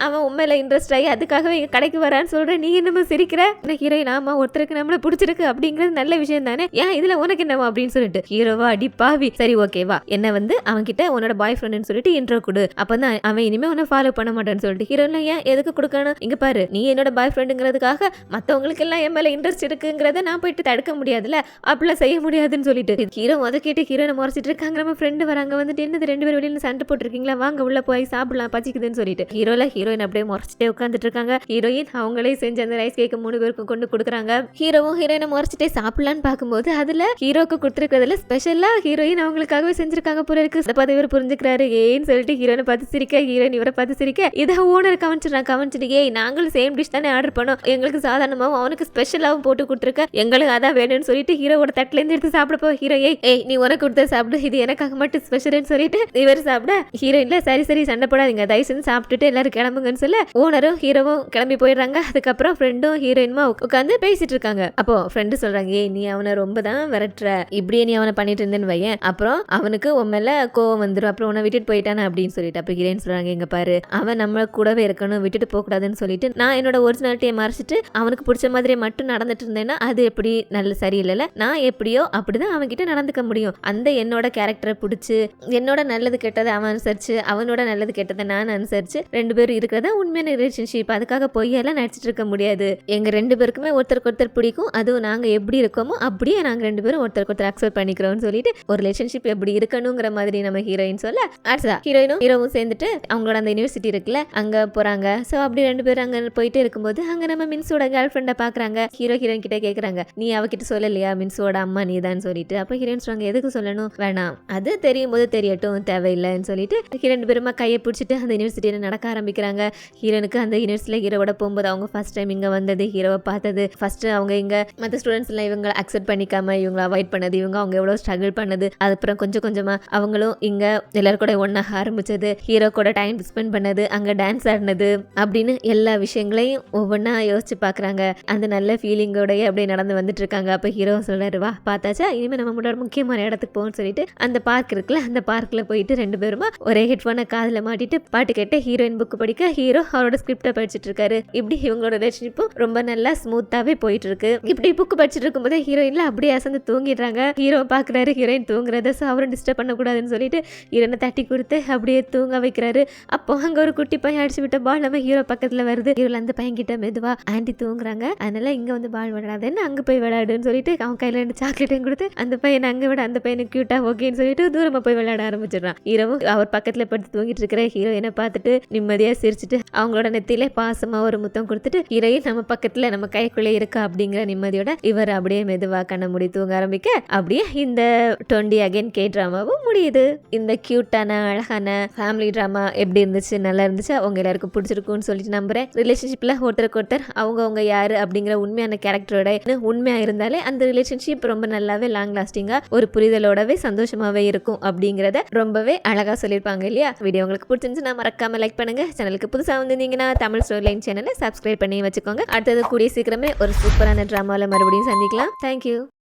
அவன் உண்மையில இன்ட்ரெஸ்ட் ஆகி அதுக்காகவே இங்க கடைக்கு வரான்னு சொல்றேன், நீ என்னமோ சிரிக்கிற, ஹீரோயின் ஆமா ஒருத்தருக்கு நம்மள பிடிச்சிருக்கு அப்படிங்கிறது நல்ல விஷயம் தானே, ஏன் இதுல உனக்கு என்னவா அப்படின்னு சொல்லிட்டு ஹீரோவா அடி பாவி சரி ஓகேவா என்ன வந்து அவன் கிட்ட உன்னோட பாய் ஃப்ரெண்ட்னு சொல்லிட்டு இன்ட்ரோ கொடு, அப்பதான் அவன் இனிமே உன்னை ஃபாலோ பண்ண மாட்டான்னு சொல்லிட்டு ஹீரோயின்ல ஏன் எதுக்கு கொடுக்கணும், இங்க பாரு நீ என்னோட பாய் ஃப்ரெண்டுங்கிறதுக்காக மத்தவங்களுக்கு எல்லாம் என் மேல இன்ட்ரெஸ்ட் இருக்குங்கிறத நான் போயிட்டு தடுக்க முடியாதுல, அப்படிலாம் செய்ய முடியாதுன்னு சொல்லிட்டு ஹீரோ அதை கேட்டு ஹீரோனை முறைச்சிட்டு இருக்காங்க. நம்ம ஃப்ரெண்டு வராங்க வந்துட்டு என்னது 2 பேரும் வெளியில சண்டை போட்டுருக்கீங்களா, வாங்க உள்ள போய் சாப்பிடலாம் பச்சிக்குதுன்னு சொல்லிட்டு ஹீரோயின் அப்படியே முறைச்சிட்டே உட்காந்துட்டு இருக்காங்க. ஹீரோயின் அவங்களே செஞ்ச அந்த ரைஸ் கேக்கு 3 பேருக்கும் கொண்டு கொடுக்குறாங்க. ஹீரோவும் ஹீரோயினை முறைச்சிட்டே சாப்பிடலான்னு பார்க்கும்போது அதுல ஹீரோக்கு கொடுத்துருக்கிறதுல ஸ்பெஷலா ஹீரோயின் அவங்களுக்காகவே செஞ்சிருக்காங்க போல இருக்கு. அதை பார்த்து இவர் புரிஞ்சுக்கிறாரு ஏன்னு சொல்லிட்டு ஹீரோனை பார்த்து சிரிக்க, ஹீரோயின் இவரை பார்த்து சிரிக்க, இதை ஓனர் கவனிச்சிட்டு ஏய் நாங்களும் சேம் டிஷ் தானே ஆர்டர் பண்ணோம், எங்களுக்கு சாதாரணமாகவும் அவனுக்கு ஸ்பெஷலாகவும் போட்டு கொடுத்துருக்க, எங்களுக்கு அதான் வேணும்னு சொல்லிட்டு ஹீரோவோட தட்டுல இருந்து எடுத்து சாப்பிடப்போ ஹீரோ ஏய் நீ உனக்கு கொடுத்த சாப்பிடு, இது எனக்காக மட்டும் ஸ்பெஷல்னு சொல்லிட்டு இவர் சாப்பிட ஹீரோயின்ல சரி சண்டை போடாதீங்க தயவு செஞ்சு சாப்பிட்டுட்டு எல்லாரும் கிளம்புங்கன்னு சொல்ல ஓனரும் ஹீரோவும் கிளம்பி போயிடுறாங்க. அதுக்கப்புறம் ஃப்ரெண்டும் ஹீரோயினுமா உட்காந்து பேசிட்டு இருக்காங்க. அப்போ ஃப்ரெண்டு சொல்றாங்க ஏய் நீ அவனை ரொம்ப தான் விரட்டுற, இப்படியே நீ அவனை பண்ணிட்டு இருந்தேன்னு வையன் அப்புறம் அவனுக்கு உன் மேல கோவம் வந்துடும், அப்புறம் உன்னை விட்டுட்டு போயிட்டானே அப்படின்னு சொல்லிட்டு அப்ப ஹீரோயின் சொல்றாங்க எங்க பாரு அவன் நம்ம கூடவே இருக்கணும் விட்டுட்டு போக கூடாதுன்னு சொல்லிட்டு நான் என்னோட ஒரிஜினாலிட்டியை மறைச்சிட்டு அவனுக்கு பிடிச்ச மாதிரி மட்டும் நடந்துட்டு இருந்தேன்னா அது எப்படி நல்ல சரியில்லைல, நான் எப்படியோ அப்படிதான் அவன்கிட்ட நடந்துக்க முடியும், அந்த என்னோட கேரக்டரை பிடிச்சி என்னோட என்னோட நல்லது கெட்டதை அவன் அனுசரிச்சு, அவனோட நல்லது கெட்டதை நான் அனுசரிச்சு 2 பேரும் இருக்கிறதா உண்மையான ரிலேஷன்ஷிப். அதுக்காக பொய்யெல்லாம் நடிச்சிட்டு இருக்க முடியாது. எங்க 2 பேருக்குமே ஒருத்தருக்கு ஒருத்தர் பிடிக்கும். அதுவும் நாங்க எப்படி இருக்கோமோ அப்படியே நாங்க 2 பேரும் ஒருத்தருக்கு ஒருத்தர் அக்செப்ட் பண்ணிக்கிறோம்னு சொல்லிட்டு ஒரு ரிலேஷன்ஷிப் எப்படி இருக்கணுங்கிற மாதிரி நம்ம ஹீரோயின் சொல்ல, அடுத்ததா ஹீரோயினும் ஹீரோவும் சேர்ந்துட்டு அவங்களோட அந்த யூனிவர்சிட்டி இருக்குல்ல அங்க போறாங்க. ஸோ அப்படி 2 பேரும் அங்க போயிட்டு இருக்கும்போது அங்க நம்ம மின்ஸோட கேர்ள் ஃப்ரெண்டை பாக்குறாங்க. ஹீரோயின் கிட்ட கேக்குறாங்க, நீ அவகிட்ட சொல்லலையா மின்ஸோட அம்மா நீதான் சொல்லிட்டு. அப்ப ஹீரோயின் சொல்றாங்க, எதுக்கு சொல்லணும், வேணாம், அது தெரியும் போது தெரியட்டும், தேவையில்லைன்னு சொல்லிட்டு 2 பேருமா கையை பிடிச்சிட்டு அந்த யூனிவர்சிட்டியில நடக்க ஆரம்பிக்கிறாங்க. ஹீரோனுக்கு அந்த யூனிவர்சிட்டியில ஹீரோவோட போகும்போது அவங்க ஃபர்ஸ்ட் டைம் இங்க வந்தது, ஹீரோவை பார்த்தது, ஃபர்ஸ்ட் அவங்க இங்க மற்ற ஸ்டூடெண்ட்ஸ் எல்லாம் இவங்க அக்செப்ட் பண்ணிக்காம இவங்களை அவாய்ட் பண்ணது, அவங்க எவ்வளவு ஸ்ட்ரகிள் பண்ணது, அதுக்கப்புறம் கொஞ்சம் கொஞ்சமா அவங்களும் இங்க எல்லாரும் கூட ஒன்னாக ஆரம்பிச்சது, ஹீரோ கூட டைம் ஸ்பெண்ட் பண்ணது, அங்க டான்ஸ் ஆடினது அப்படின்னு எல்லா விஷயங்களையும் ஒவ்வொன்றா யோசிச்சு பாக்குறாங்க. அந்த நல்ல ஃபீலிங்கோடய அப்படியே நடந்து வந்துட்டு இருக்காங்க. அப்ப ஹீரோ சொல்றாரு, வா பார்த்தாச்சா, இனிமே நம்ம முன்னாடி முக்கியமான இடத்துக்கு போகணும்னு சொல்லிட்டு அந்த பார்க் இருக்குல்ல அந்த பார்க்ல போயிட்டு 2 பேருமா ஒரே ஹெட்ஃபோனை காதுல மாட்டிட்டு பாட்டு கேட்டு ஹீரோயின் புக் படிக்க, ஹீரோ அவரோட ஸ்கிரிப்டை படிச்சுட்டு இருக்காரு. இப்படி இவங்களோட ரிலேஷன்ஷிப்பும் ரொம்ப நல்லா ஸ்மூத்தாவே போயிட்டு இருக்கு. இப்படி புக் படிச்சுட்டு இருக்கும்போது ஹீரோயின்ல அப்படியே அசந்து தூங்கிடுறாங்க. ஹீரோ பாக்குறாரு ஹீரோயின் தூங்குறத, ஸோ அவரும் டிஸ்டர்ப் பண்ணக்கூடாதுன்னு சொல்லிட்டு ஹீரோனை தட்டி கொடுத்து அப்படியே தூங்க வைக்கிறாரு. அப்போ அங்க ஒரு குட்டி பையன் அடிச்சு விட்ட பால் நம்ம ஹீரோ பக்கத்துல வருது. ஹீரோல அந்த பையன் கிட்ட மெதுவா ஆண்டி தூங்குறாங்க, அதனால இங்க வந்து பால் விளையாடுன்னு அங்க போய் விளையாடுன்னு சொல்லிட்டு அவன் கையில 2 சாக்லேட்டையும் கொடுத்து அந்த பையனை அங்க விட அந்த பையனுக்கு கியூட்டா ஓகேன்னு சொல்லிட்டு தூரமா போய் விளையாட ஆரம்பிச்சிடறான். ஹீரோவும் அவர் பக்கத்துல படுத்து தூங்கிட்டு இருக்கிற ஹீரோயினை பார்த்துட்டு நிம்மதியா சிரிச்சுட்டு அவங்களோட நெத்தியிலே பாசமா ஒரு முத்தம் கொடுத்துட்டு ஹீரோயின் நம்ம பக்கத்துல நம்ம கைக்குள்ளே இருக்கா அப்படிங்கிற நிம்மதியோட இவர் அப்படியே மெதுவா கண்ண மூடி தூங்க ஆரம்பிக்க அப்படியே இந்த 20 அகைன் கே டிராமாவும் முடியுது. இந்த கியூட்டான அழகான ஃபேமிலி டிராமா எப்படி இருந்துச்சு, நல்லா இருந்துச்சு, அவங்க எல்லாருக்கும் பிடிச்சிருக்கும்னு சொல்லிட்டு நம்புறேன். ரிலேஷன்ஷிப்ல ஒருத்தருக்கு ஒருத்தர் அவங்க யாரு அப்படிங்கிற உண்மையான கேரக்டரோட உண்மையா இருந்தாலே அந்த ரிலேஷன்ஷிப் ரொம்ப நல்லாவே லாங் லாஸ்டிங்கா ஒரு புரிதலோடவே சந்தோஷமாவே இருக்கும் அப்படிங்கறத ரொம்பவே அழகா சொல்லியிருப்பாங்க இல்லையா. வீடியோ உங்களுக்கு பிடிச்சிருந்துச்சுன்னா மறக்காம லைக் பண்ணுங்க. சேனலுக்கு புதுசா வந்திருந்தீங்கன்னா தமிழ் ஸ்டோரி லைன் சேனலை சப்ஸ்கிரைப் பண்ணி வச்சுக்கோங்க. அடுத்தது கூடிய சீக்கிரமே ஒரு சூப்பரான டிராமாவில் மறுபடியும் சந்திக்கலாம். தேங்க்யூ.